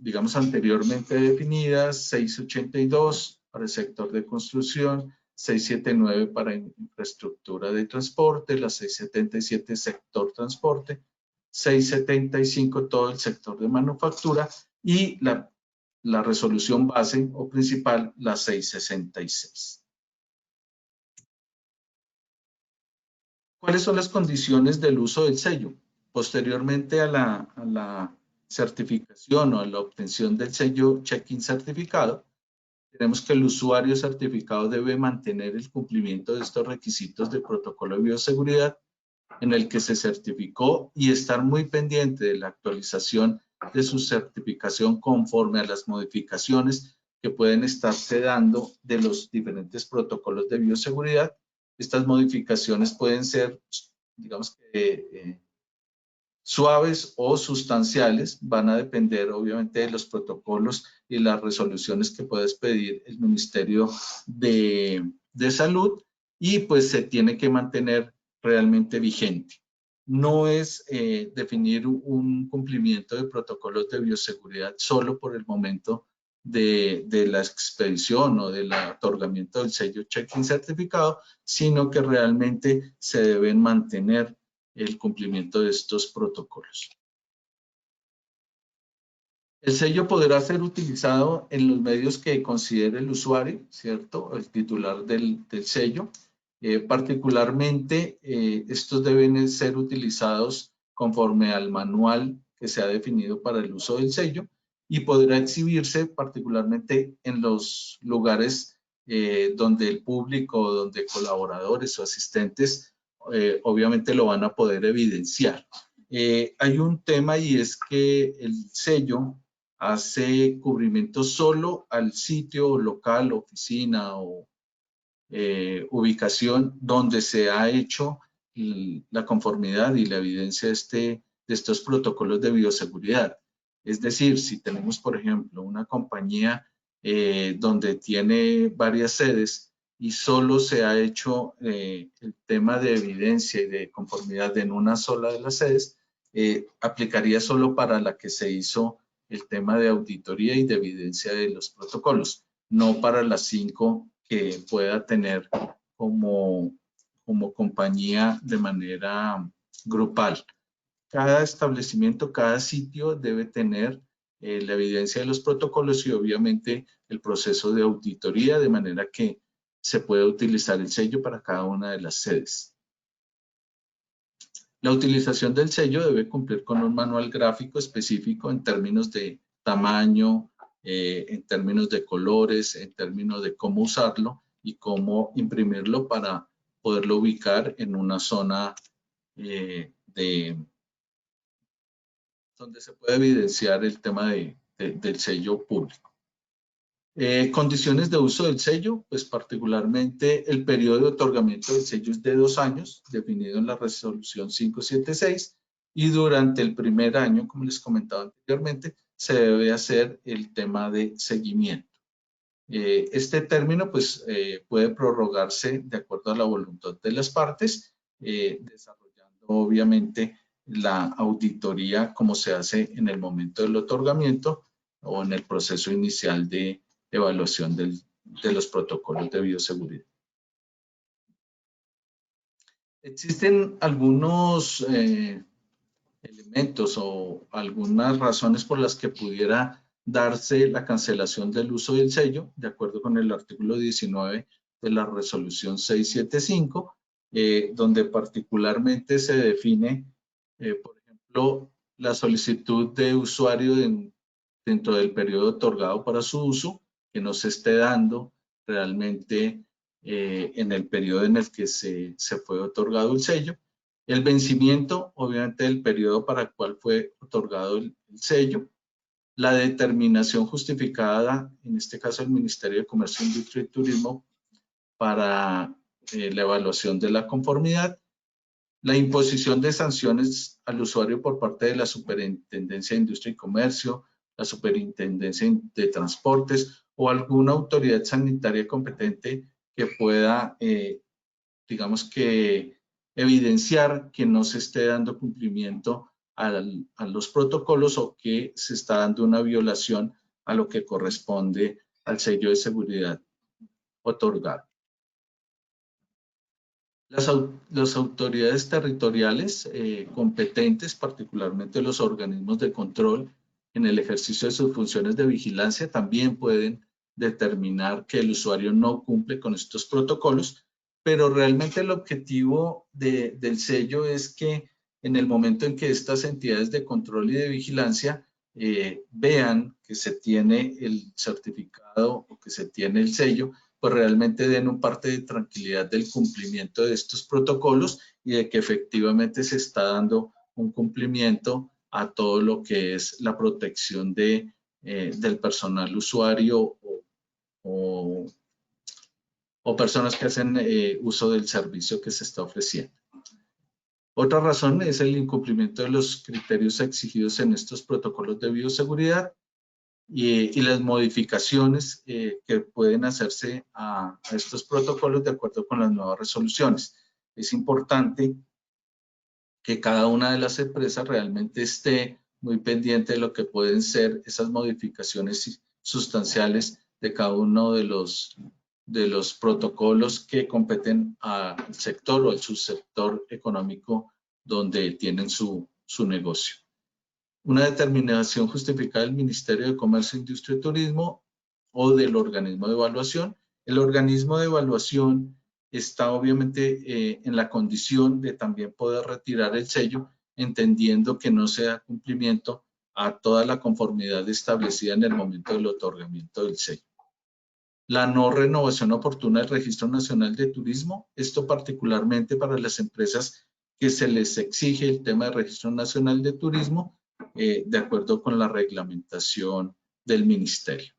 digamos, anteriormente definidas, 682 para el sector de construcción, 679 para infraestructura de transporte, la 677 sector transporte, 675 todo el sector de manufactura y la resolución base o principal, la 666. ¿Cuáles son las condiciones del uso del sello? Posteriormente a la certificación o a la obtención del sello check-in certificado, tenemos que el usuario certificado debe mantener el cumplimiento de estos requisitos de protocolo de bioseguridad en el que se certificó y estar muy pendiente de la actualización de su certificación conforme a las modificaciones que pueden estarse dando de los diferentes protocolos de bioseguridad. Estas modificaciones pueden ser, digamos que suaves o sustanciales van a depender obviamente de los protocolos y las resoluciones que pueda expedir el Ministerio de Salud, y pues se tiene que mantener realmente vigente. No es definir un cumplimiento de protocolos de bioseguridad solo por el momento de la expedición o del otorgamiento del sello check-in certificado, sino que realmente se deben mantener el cumplimiento de estos protocolos. El sello podrá ser utilizado en los medios que considere el usuario, ¿cierto? El titular del sello. Particularmente, estos deben ser utilizados conforme al manual que se ha definido para el uso del sello, y podrá exhibirse particularmente en los lugares donde el público, donde colaboradores o asistentes obviamente lo van a poder evidenciar. Hay un tema, y es que el sello hace cubrimiento solo al sitio local, oficina o ubicación donde se ha hecho la conformidad y la evidencia de estos protocolos de bioseguridad. Es decir, si tenemos, por ejemplo, una compañía donde tiene varias sedes y solo se ha hecho el tema de evidencia y de conformidad en una sola de las sedes, aplicaría solo para la que se hizo el tema de auditoría y de evidencia de los protocolos, no para las 5 que pueda tener como compañía de manera grupal. Cada establecimiento, cada sitio debe tener la evidencia de los protocolos y obviamente el proceso de auditoría, de manera que se pueda utilizar el sello para cada una de las sedes. La utilización del sello debe cumplir con un manual gráfico específico en términos de tamaño, en términos de colores, en términos de cómo usarlo y cómo imprimirlo para poderlo ubicar en una zona donde se puede evidenciar el tema del sello público. Condiciones de uso del sello, pues particularmente el periodo de otorgamiento del sello es de 2 años, definido en la resolución 576, y durante el primer año, como les comentaba anteriormente, se debe hacer el tema de seguimiento. Este término pues puede prorrogarse de acuerdo a la voluntad de las partes, desarrollando obviamente la auditoría como se hace en el momento del otorgamiento o en el proceso inicial de evaluación de los protocolos de bioseguridad. Existen algunos elementos o algunas razones por las que pudiera darse la cancelación del uso del sello, de acuerdo con el artículo 19 de la resolución 675, donde particularmente se define, por ejemplo, la solicitud de usuario dentro del periodo otorgado para su uso, que no se esté dando realmente en el periodo en el que se fue otorgado el sello. El vencimiento, obviamente, del periodo para el cual fue otorgado el sello. La determinación justificada, en este caso el Ministerio de Comercio, Industria y Turismo, para la evaluación de la conformidad. La imposición de sanciones al usuario por parte de la Superintendencia de Industria y Comercio, la Superintendencia de Transportes o alguna autoridad sanitaria competente que pueda, digamos que, evidenciar que no se esté dando cumplimiento a los protocolos o que se está dando una violación a lo que corresponde al sello de seguridad otorgado. Las autoridades territoriales competentes, particularmente los organismos de control en el ejercicio de sus funciones de vigilancia, también pueden determinar que el usuario no cumple con estos protocolos, pero realmente el objetivo del sello es que en el momento en que estas entidades de control y de vigilancia vean que se tiene el certificado o que se tiene el sello, pues realmente den un parte de tranquilidad del cumplimiento de estos protocolos y de que efectivamente se está dando un cumplimiento a todo lo que es la protección del personal usuario o personas que hacen uso del servicio que se está ofreciendo. Otra razón es el incumplimiento de los criterios exigidos en estos protocolos de bioseguridad y las modificaciones que pueden hacerse a estos protocolos de acuerdo con las nuevas resoluciones. Es importante que cada una de las empresas realmente esté muy pendiente de lo que pueden ser esas modificaciones sustanciales de cada uno de los protocolos que competen al sector o al subsector económico donde tienen su negocio. Una determinación justificada del Ministerio de Comercio, Industria y Turismo o del organismo de evaluación. El organismo de evaluación está obviamente en la condición de también poder retirar el sello, entendiendo que no se da cumplimiento a toda la conformidad establecida en el momento del otorgamiento del sello. La no renovación oportuna del Registro Nacional de Turismo, esto particularmente para las empresas que se les exige el tema del Registro Nacional de Turismo, de acuerdo con la reglamentación del Ministerio.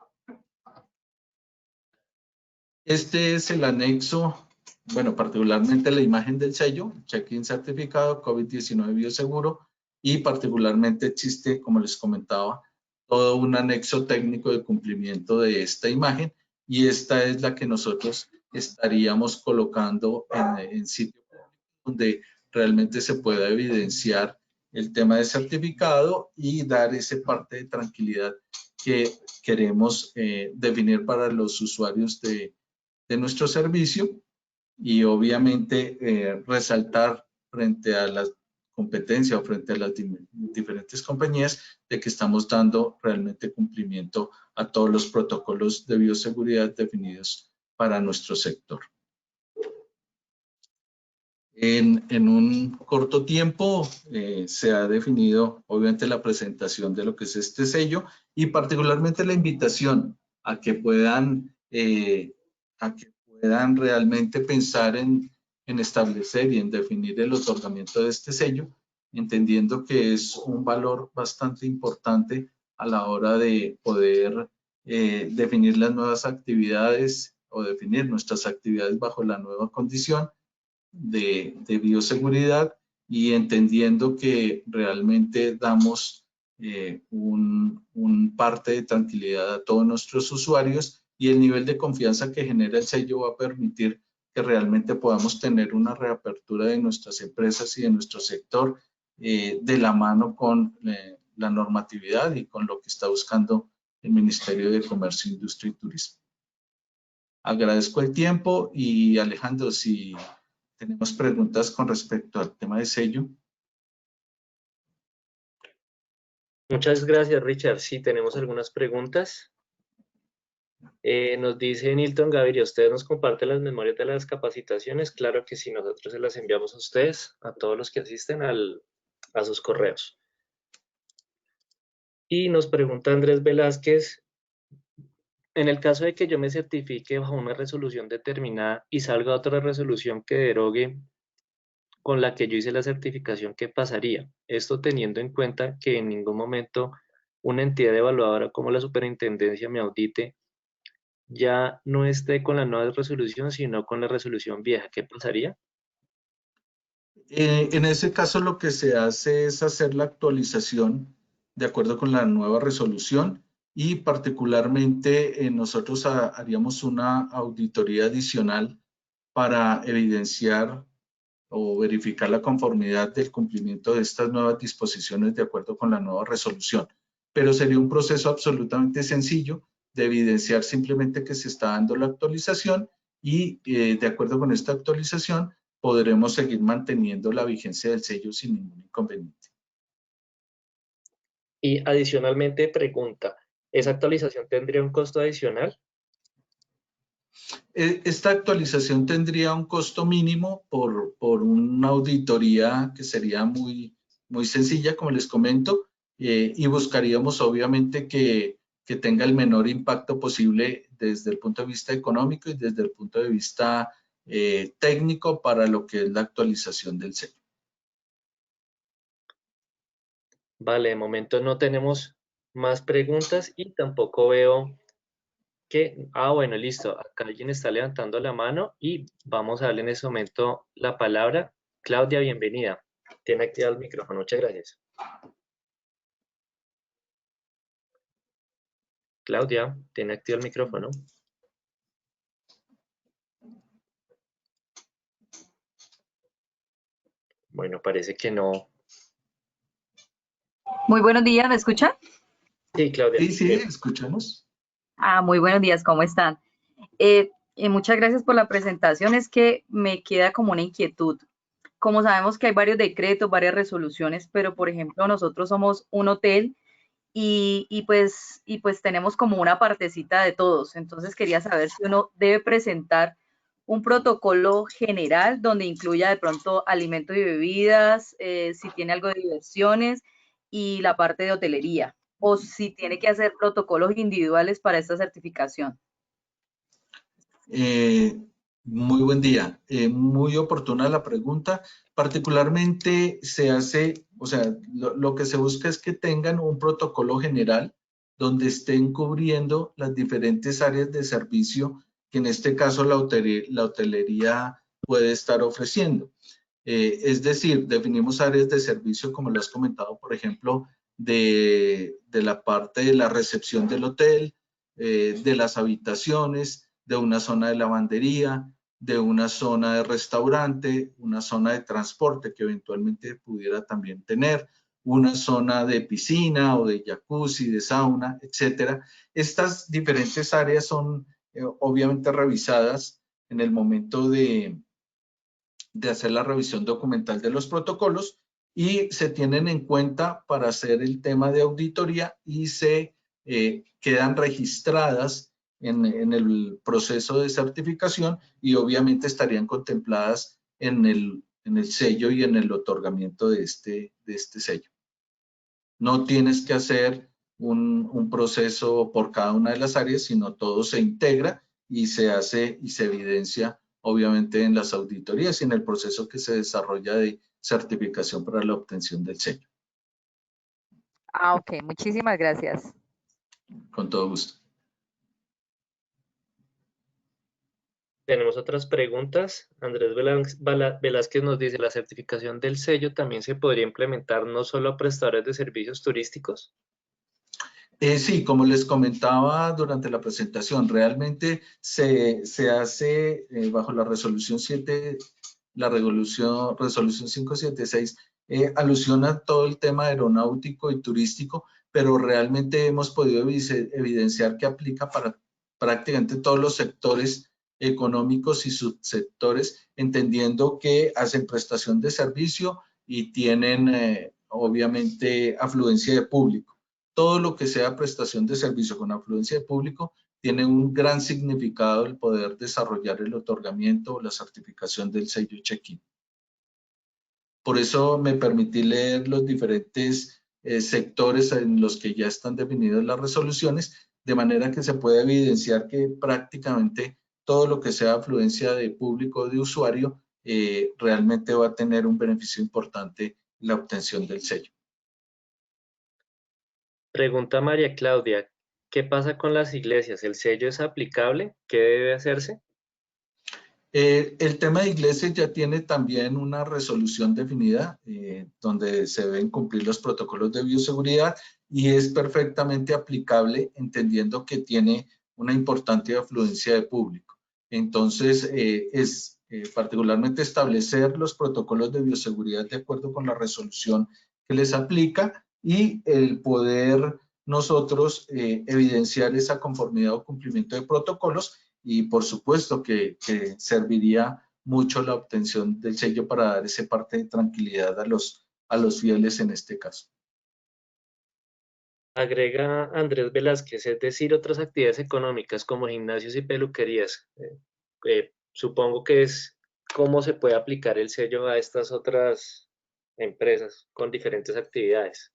Este es el anexo, bueno, particularmente la imagen del sello, check-in certificado, COVID-19 bioseguro, y particularmente existe, como les comentaba, todo un anexo técnico de cumplimiento de esta imagen, y esta es la que nosotros estaríamos colocando en sitio donde realmente se pueda evidenciar el tema de certificado y dar esa parte de tranquilidad que queremos definir para los usuarios de nuestro servicio y obviamente resaltar frente a la competencia o frente a las diferentes compañías de que estamos dando realmente cumplimiento a todos los protocolos de bioseguridad definidos para nuestro sector. En un corto tiempo se ha definido obviamente la presentación de lo que es este sello y particularmente la invitación a que puedan realmente pensar en establecer y en definir el otorgamiento de este sello, entendiendo que es un valor bastante importante a la hora de poder definir las nuevas actividades o definir nuestras actividades bajo la nueva condición de bioseguridad y entendiendo que realmente damos un parte de tranquilidad a todos nuestros usuarios y el nivel de confianza que genera el sello va a permitir que realmente podamos tener una reapertura de nuestras empresas y de nuestro sector de la mano con la normatividad y con lo que está buscando el Ministerio de Comercio, Industria y Turismo. Agradezco el tiempo y Alejandro, si tenemos preguntas con respecto al tema de sello. Muchas gracias, Richard. Sí, tenemos algunas preguntas. Nos dice Nilton Gaviria, ¿ustedes nos comparten las memorias de las capacitaciones? Claro que sí, nosotros se las enviamos a ustedes, a todos los que asisten a sus correos. Y nos pregunta Andrés Velázquez, en el caso de que yo me certifique bajo una resolución determinada y salga otra resolución que derogue con la que yo hice la certificación, ¿qué pasaría? Esto teniendo en cuenta que en ningún momento una entidad evaluadora como la superintendencia me audite, ya no esté con la nueva resolución, sino con la resolución vieja. ¿Qué pasaría? En ese caso lo que se hace es hacer la actualización de acuerdo con la nueva resolución y particularmente nosotros haríamos una auditoría adicional para evidenciar o verificar la conformidad del cumplimiento de estas nuevas disposiciones de acuerdo con la nueva resolución. Pero sería un proceso absolutamente sencillo de evidenciar simplemente que se está dando la actualización y de acuerdo con esta actualización podremos seguir manteniendo la vigencia del sello sin ningún inconveniente. Y adicionalmente pregunta, ¿esa actualización tendría un costo adicional? Esta actualización tendría un costo mínimo por una auditoría que sería muy sencilla, como les comento, y buscaríamos obviamente que tenga el menor impacto posible desde el punto de vista económico y desde el punto de vista técnico para lo que es la actualización del sello. Vale, de momento no tenemos más preguntas y tampoco veo que... Ah, bueno, listo. Acá alguien está levantando la mano y vamos a darle en ese momento la palabra. Claudia, bienvenida. Tiene activado el micrófono, muchas gracias. Claudia, tiene activado el micrófono. Bueno, parece que no. Muy buenos días, ¿me escuchan? Sí, Claudia. Sí, escuchamos. Muy buenos días, ¿cómo están? Muchas gracias por la presentación. Es que me queda como una inquietud. Como sabemos que hay varios decretos, varias resoluciones, pero por ejemplo nosotros somos un hotel y pues tenemos como una partecita de todos. Entonces quería saber si uno debe presentar un protocolo general donde incluya de pronto alimentos y bebidas, si tiene algo de diversiones y la parte de hotelería, o si tiene que hacer protocolos individuales para esta certificación. Muy buen día. Muy oportuna la pregunta. Particularmente se hace, o sea, lo que se busca es que tengan un protocolo general donde estén cubriendo las diferentes áreas de servicio que en este caso la hotelería puede estar ofreciendo. Es decir, definimos áreas de servicio, como lo has comentado, por ejemplo, de la parte de la recepción del hotel, de las habitaciones, de una zona de lavandería, de una zona de restaurante, una zona de transporte que eventualmente pudiera también tener, una zona de piscina o de jacuzzi, de sauna, etcétera. Estas diferentes áreas son obviamente revisadas en el momento de hacer la revisión documental de los protocolos y se tienen en cuenta para hacer el tema de auditoría y se quedan registradas en el proceso de certificación y obviamente estarían contempladas en el sello y en el otorgamiento de este sello. No tienes que hacer un proceso por cada una de las áreas, sino todo se integra y se hace y se evidencia obviamente en las auditorías y en el proceso que se desarrolla de certificación para la obtención del sello. Ok, muchísimas gracias. Con todo gusto. Tenemos otras preguntas. Andrés Velázquez nos dice, ¿la certificación del sello también se podría implementar no solo a prestadores de servicios turísticos? Sí, como les comentaba durante la presentación, realmente se hace bajo la resolución 7, la resolución 576, alusión a todo el tema aeronáutico y turístico, pero realmente hemos podido evidenciar que aplica para prácticamente todos los sectores económicos y subsectores, entendiendo que hacen prestación de servicio y tienen obviamente afluencia de público. Todo lo que sea prestación de servicio con afluencia de público tiene un gran significado el poder desarrollar el otorgamiento o la certificación del sello check-in. Por eso me permití leer los diferentes sectores en los que ya están definidas las resoluciones, de manera que se puede evidenciar que prácticamente todo lo que sea afluencia de público o de usuario realmente va a tener un beneficio importante en la obtención del sello. Pregunta María Claudia, ¿qué pasa con las iglesias? ¿El sello es aplicable? ¿Qué debe hacerse? El tema de iglesias ya tiene también una resolución definida donde se deben cumplir los protocolos de bioseguridad y es perfectamente aplicable entendiendo que tiene una importante afluencia de público. Entonces, es particularmente establecer los protocolos de bioseguridad de acuerdo con la resolución que les aplica y el poder nosotros evidenciar esa conformidad o cumplimiento de protocolos. Y por supuesto que serviría mucho la obtención del sello para dar ese parte de tranquilidad a los fieles en este caso. Agrega Andrés Velázquez, es decir, otras actividades económicas como gimnasios y peluquerías. Supongo que es cómo se puede aplicar el sello a estas otras empresas con diferentes actividades.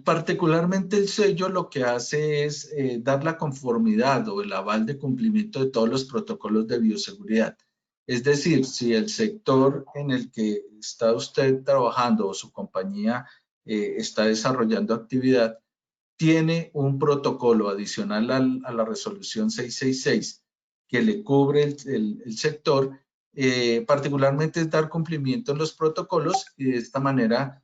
Particularmente el sello lo que hace es dar la conformidad o el aval de cumplimiento de todos los protocolos de bioseguridad. Es decir, si el sector en el que está usted trabajando o su compañía está desarrollando actividad, tiene un protocolo adicional a la resolución 666 que le cubre el sector, particularmente es dar cumplimiento en los protocolos y de esta manera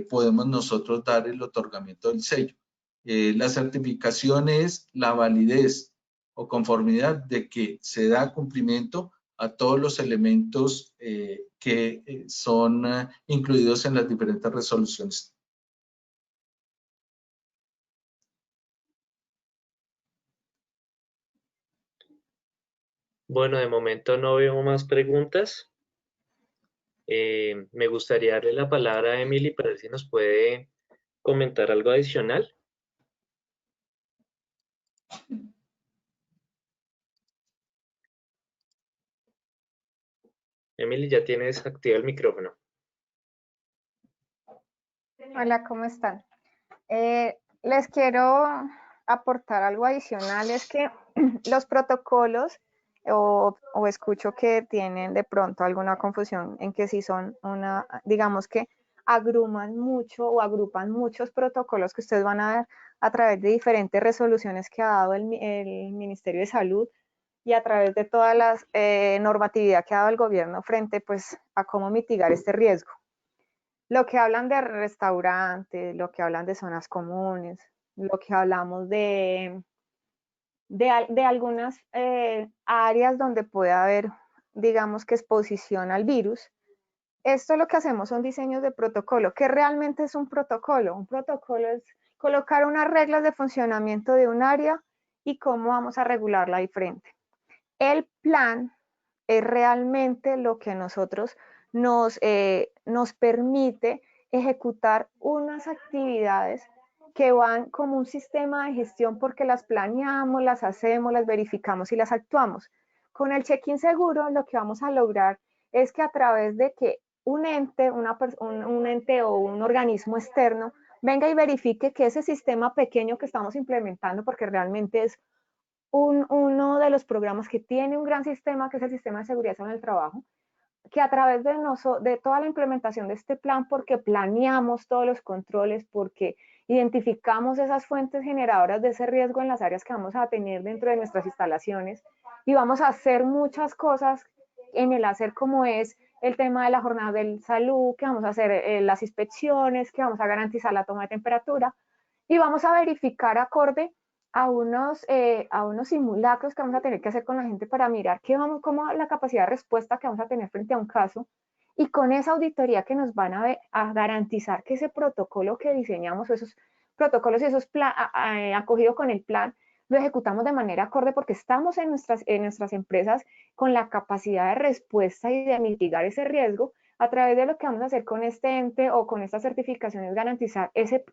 podemos nosotros dar el otorgamiento del sello. La certificación es la validez o conformidad de que se da cumplimiento a todos los elementos que son incluidos en las diferentes resoluciones. Bueno, de momento no veo más preguntas. Me gustaría darle la palabra a Emily para ver si nos puede comentar algo adicional. Emily, ya tienes activo el micrófono. Hola, ¿cómo están? Les quiero aportar algo adicional, es que los protocolos, o escucho que tienen de pronto alguna confusión en que si son digamos que agrupan mucho o agrupan muchos protocolos que ustedes van a ver a través de diferentes resoluciones que ha dado el Ministerio de Salud y a través de todas las normatividad que ha dado el gobierno frente pues a cómo mitigar este riesgo. Lo que hablan de restaurantes, lo que hablan de zonas comunes, lo que hablamos de algunas áreas donde puede haber, digamos que exposición al virus. Esto lo que hacemos son diseños de protocolo. ¿Qué realmente es un protocolo? Un protocolo es colocar unas reglas de funcionamiento de un área y cómo vamos a regularla diferente. El plan es realmente lo que a nosotros nos permite ejecutar unas actividades que van como un sistema de gestión porque las planeamos, las hacemos, las verificamos y las actuamos. Con el check-in seguro lo que vamos a lograr es que a través de que un ente, un ente o un organismo externo venga y verifique que ese sistema pequeño que estamos implementando, porque realmente es uno de los programas que tiene un gran sistema, que es el sistema de seguridad en el trabajo, que a través de toda la implementación de este plan, porque planeamos todos los controles, porque identificamos esas fuentes generadoras de ese riesgo en las áreas que vamos a tener dentro de nuestras instalaciones y vamos a hacer muchas cosas en el hacer como es el tema de la jornada de salud, que vamos a hacer las inspecciones, que vamos a garantizar la toma de temperatura y vamos a verificar acorde a unos simulacros que vamos a tener que hacer con la gente para mirar cómo la capacidad de respuesta que vamos a tener frente a un caso y con esa auditoría que nos van a garantizar que ese protocolo que diseñamos, esos protocolos y esos acogidos con el plan, lo ejecutamos de manera acorde porque estamos en nuestras empresas con la capacidad de respuesta y de mitigar ese riesgo. A través de lo que vamos a hacer con este ente o con estas certificaciones, garantizar ese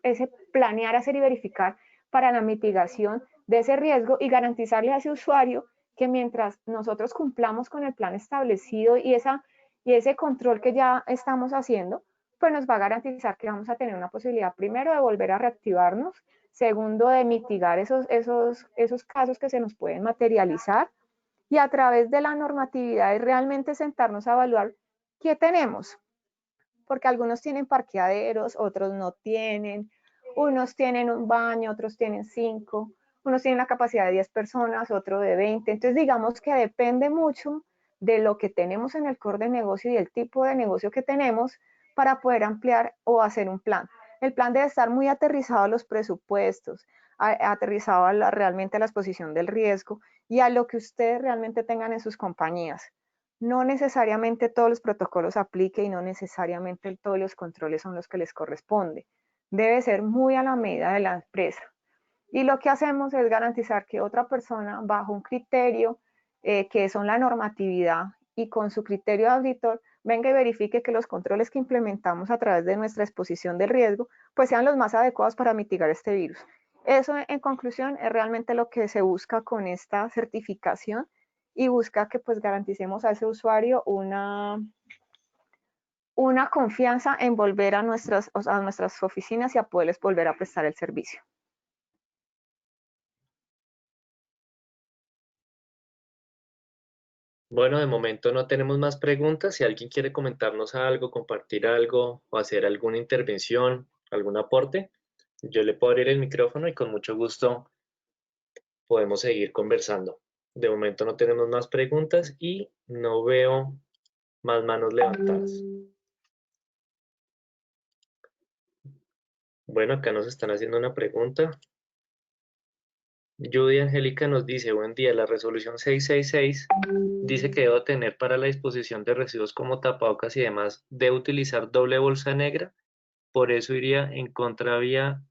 planear, hacer y verificar para la mitigación de ese riesgo y garantizarle a ese usuario que mientras nosotros cumplamos con el plan establecido y ese control que ya estamos haciendo, pues nos va a garantizar que vamos a tener una posibilidad, primero, de volver a reactivarnos, segundo, de mitigar esos casos que se nos pueden materializar y a través de la normatividad es realmente sentarnos a evaluar qué tenemos, porque algunos tienen parqueaderos, otros no tienen, unos tienen un baño, otros tienen 5, unos tienen la capacidad de 10 personas, otro de 20. Entonces, digamos que depende mucho de lo que tenemos en el core de negocio y el tipo de negocio que tenemos para poder ampliar o hacer un plan. El plan debe estar muy aterrizado a los presupuestos, aterrizado realmente a la exposición del riesgo y a lo que ustedes realmente tengan en sus compañías. No necesariamente todos los protocolos apliquen y no necesariamente todos los controles son los que les corresponde. Debe ser muy a la medida de la empresa. Y lo que hacemos es garantizar que otra persona, bajo un criterio que son la normatividad y con su criterio de auditor, venga y verifique que los controles que implementamos a través de nuestra exposición del riesgo, pues sean los más adecuados para mitigar este virus. Eso, en conclusión, es realmente lo que se busca con esta certificación y busca que pues garanticemos a ese usuario una confianza en volver a nuestras oficinas y a poderles volver a prestar el servicio. Bueno, de momento no tenemos más preguntas. Si alguien quiere comentarnos algo, compartir algo o hacer alguna intervención, algún aporte, yo le puedo abrir el micrófono y con mucho gusto podemos seguir conversando. De momento no tenemos más preguntas y no veo Más manos levantadas. Bueno, acá nos están haciendo una pregunta. Judy Angélica nos dice, buen día, la resolución 666 dice que debo tener para la disposición de residuos como tapabocas y demás, ¿debo utilizar doble bolsa negra? Por eso iría en contravía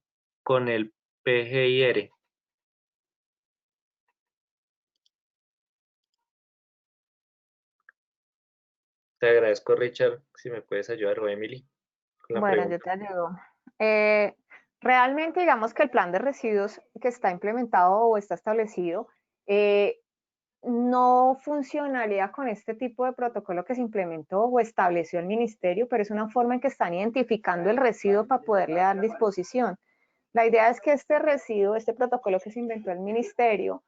con el PGIR. Te agradezco, Richard, si me puedes ayudar, o Emily, con la Bueno, yo pregunta. te ayudo. Realmente, digamos que el plan de residuos que está implementado o está establecido no funcionaría con este tipo de protocolo que se implementó o estableció el ministerio, pero es una forma en que están identificando el residuo para poderle dar disposición. La idea es que este residuo, este protocolo que se inventó el ministerio,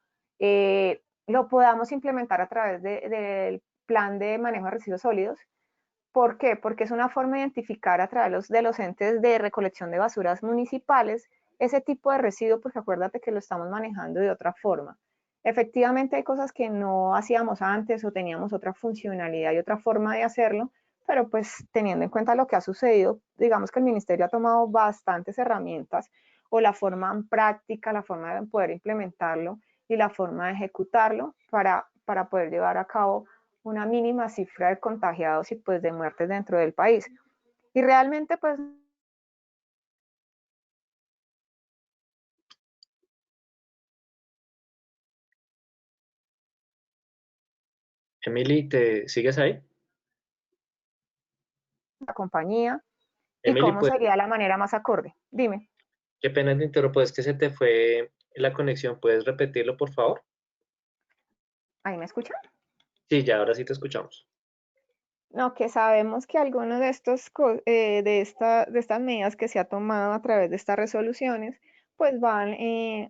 lo podamos implementar a través del plan de manejo de residuos sólidos. ¿Por qué? Porque es una forma de identificar a través de los entes de recolección de basuras municipales ese tipo de residuo, porque acuérdate que lo estamos manejando de otra forma. Efectivamente hay cosas que no hacíamos antes o teníamos otra funcionalidad y otra forma de hacerlo, pero pues teniendo en cuenta lo que ha sucedido, digamos que el ministerio ha tomado bastantes herramientas o la forma práctica, la forma de poder implementarlo y la forma de ejecutarlo para poder llevar a cabo una mínima cifra de contagiados y pues de muertes dentro del país. Y realmente pues Emily, ¿te sigues ahí? la compañía y Emily, cómo pues, sería la manera más acorde. Dime, qué pena te interrumpo, es que se te fue la conexión, ¿puedes repetirlo, por favor? ¿ahí me escuchan? Sí, ya, ahora sí te escuchamos. No, que sabemos que algunos de estos de estas medidas que se ha tomado a través de estas resoluciones, pues van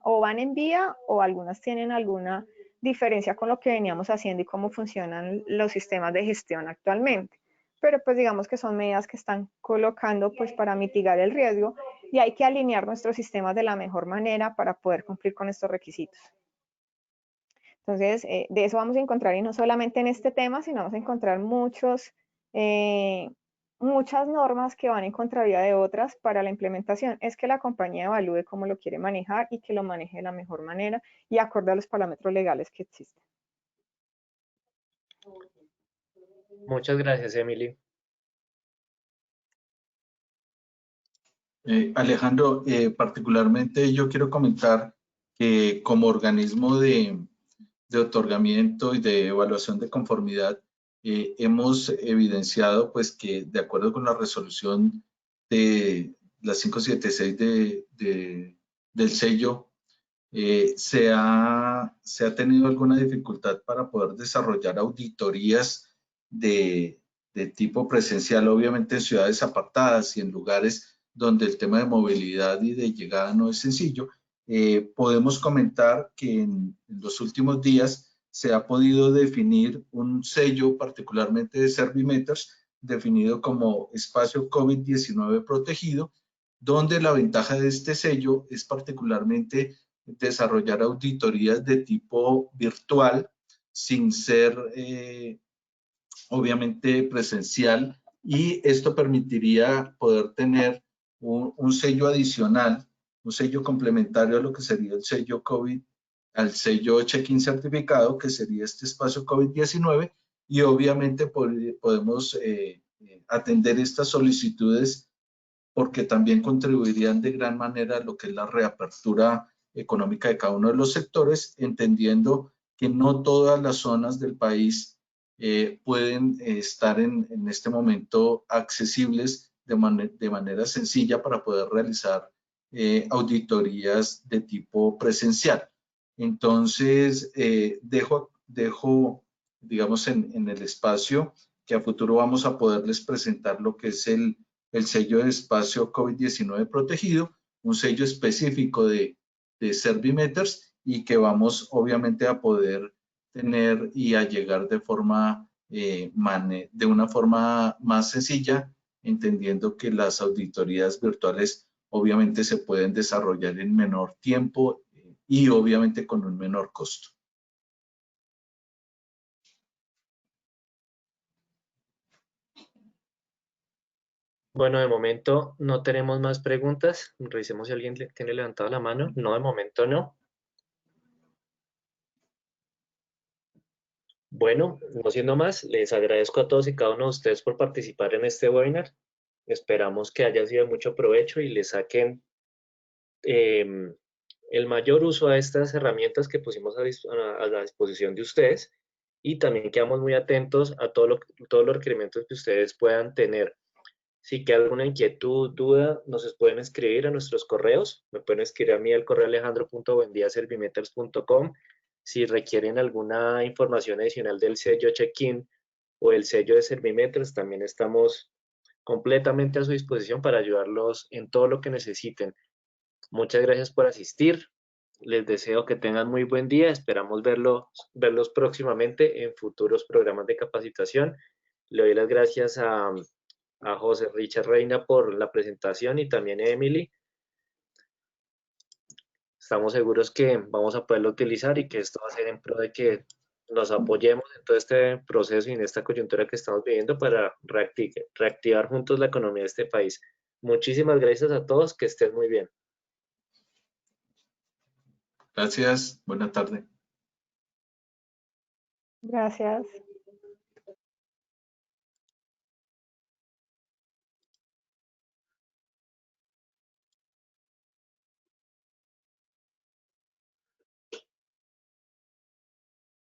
o van en vía o algunas tienen alguna diferencia con lo que veníamos haciendo y cómo funcionan los sistemas de gestión actualmente. Pero pues digamos que son medidas que están colocando pues para mitigar el riesgo y hay que alinear nuestros sistemas de la mejor manera para poder cumplir con estos requisitos. Entonces, de eso vamos a encontrar, y no solamente en este tema, sino vamos a encontrar muchas normas que van en contravía de otras para la implementación. Es que la compañía evalúe cómo lo quiere manejar y que lo maneje de la mejor manera y acorde a los parámetros legales que existen. Muchas gracias, Emily. Alejandro, particularmente yo quiero comentar que como organismo de otorgamiento y de evaluación de conformidad, hemos evidenciado pues que de acuerdo con la resolución de la 576 del sello, se ha tenido alguna dificultad para poder desarrollar auditorías de tipo presencial, obviamente en ciudades apartadas y en lugares donde el tema de movilidad y de llegada no es sencillo. Podemos comentar que en los últimos días se ha podido definir un sello particularmente de Servimeters, definido como espacio COVID-19 protegido, donde la ventaja de este sello es particularmente desarrollar auditorías de tipo virtual sin ser obviamente presencial, y esto permitiría poder tener un sello adicional, un sello complementario a lo que sería el sello COVID, al sello check-in certificado, que sería este espacio COVID-19, y obviamente podemos atender estas solicitudes porque también contribuirían de gran manera a lo que es la reapertura económica de cada uno de los sectores, entendiendo que no todas las zonas del país pueden estar en este momento accesibles de manera sencilla para poder realizar auditorías de tipo presencial. Entonces, dejo, digamos, en el espacio que a futuro vamos a poderles presentar lo que es el sello de espacio COVID-19 protegido, un sello específico de Servimeters, y que vamos obviamente a poder tener y a llegar de una forma más sencilla, entendiendo que las auditorías virtuales obviamente se pueden desarrollar en menor tiempo y obviamente con un menor costo. Bueno, de momento no tenemos más preguntas. Revisemos si alguien tiene levantado la mano. No, de momento no. Bueno, no siendo más, les agradezco a todos y cada uno de ustedes por participar en este webinar. Esperamos que haya sido de mucho provecho y les saquen el mayor uso a estas herramientas que pusimos a la disposición de ustedes, y también quedamos muy atentos a todos los requerimientos que ustedes puedan tener. Si queda alguna inquietud, duda, nos pueden escribir a nuestros correos. Me pueden escribir a mí al correo alejandro.buendiaservimeters.com. Si requieren alguna información adicional del sello check-in o el sello de Servimeters, también estamos completamente a su disposición para ayudarlos en todo lo que necesiten. Muchas gracias por asistir. Les deseo que tengan muy buen día. Esperamos verlos próximamente en futuros programas de capacitación. Le doy las gracias a José Richard Reina por la presentación y también a Emily. Estamos seguros que vamos a poderlo utilizar y que esto va a ser en pro de que nos apoyemos en todo este proceso y en esta coyuntura que estamos viviendo para reactivar juntos la economía de este país. Muchísimas gracias a todos, que estén muy bien. Gracias, buena tarde. Gracias.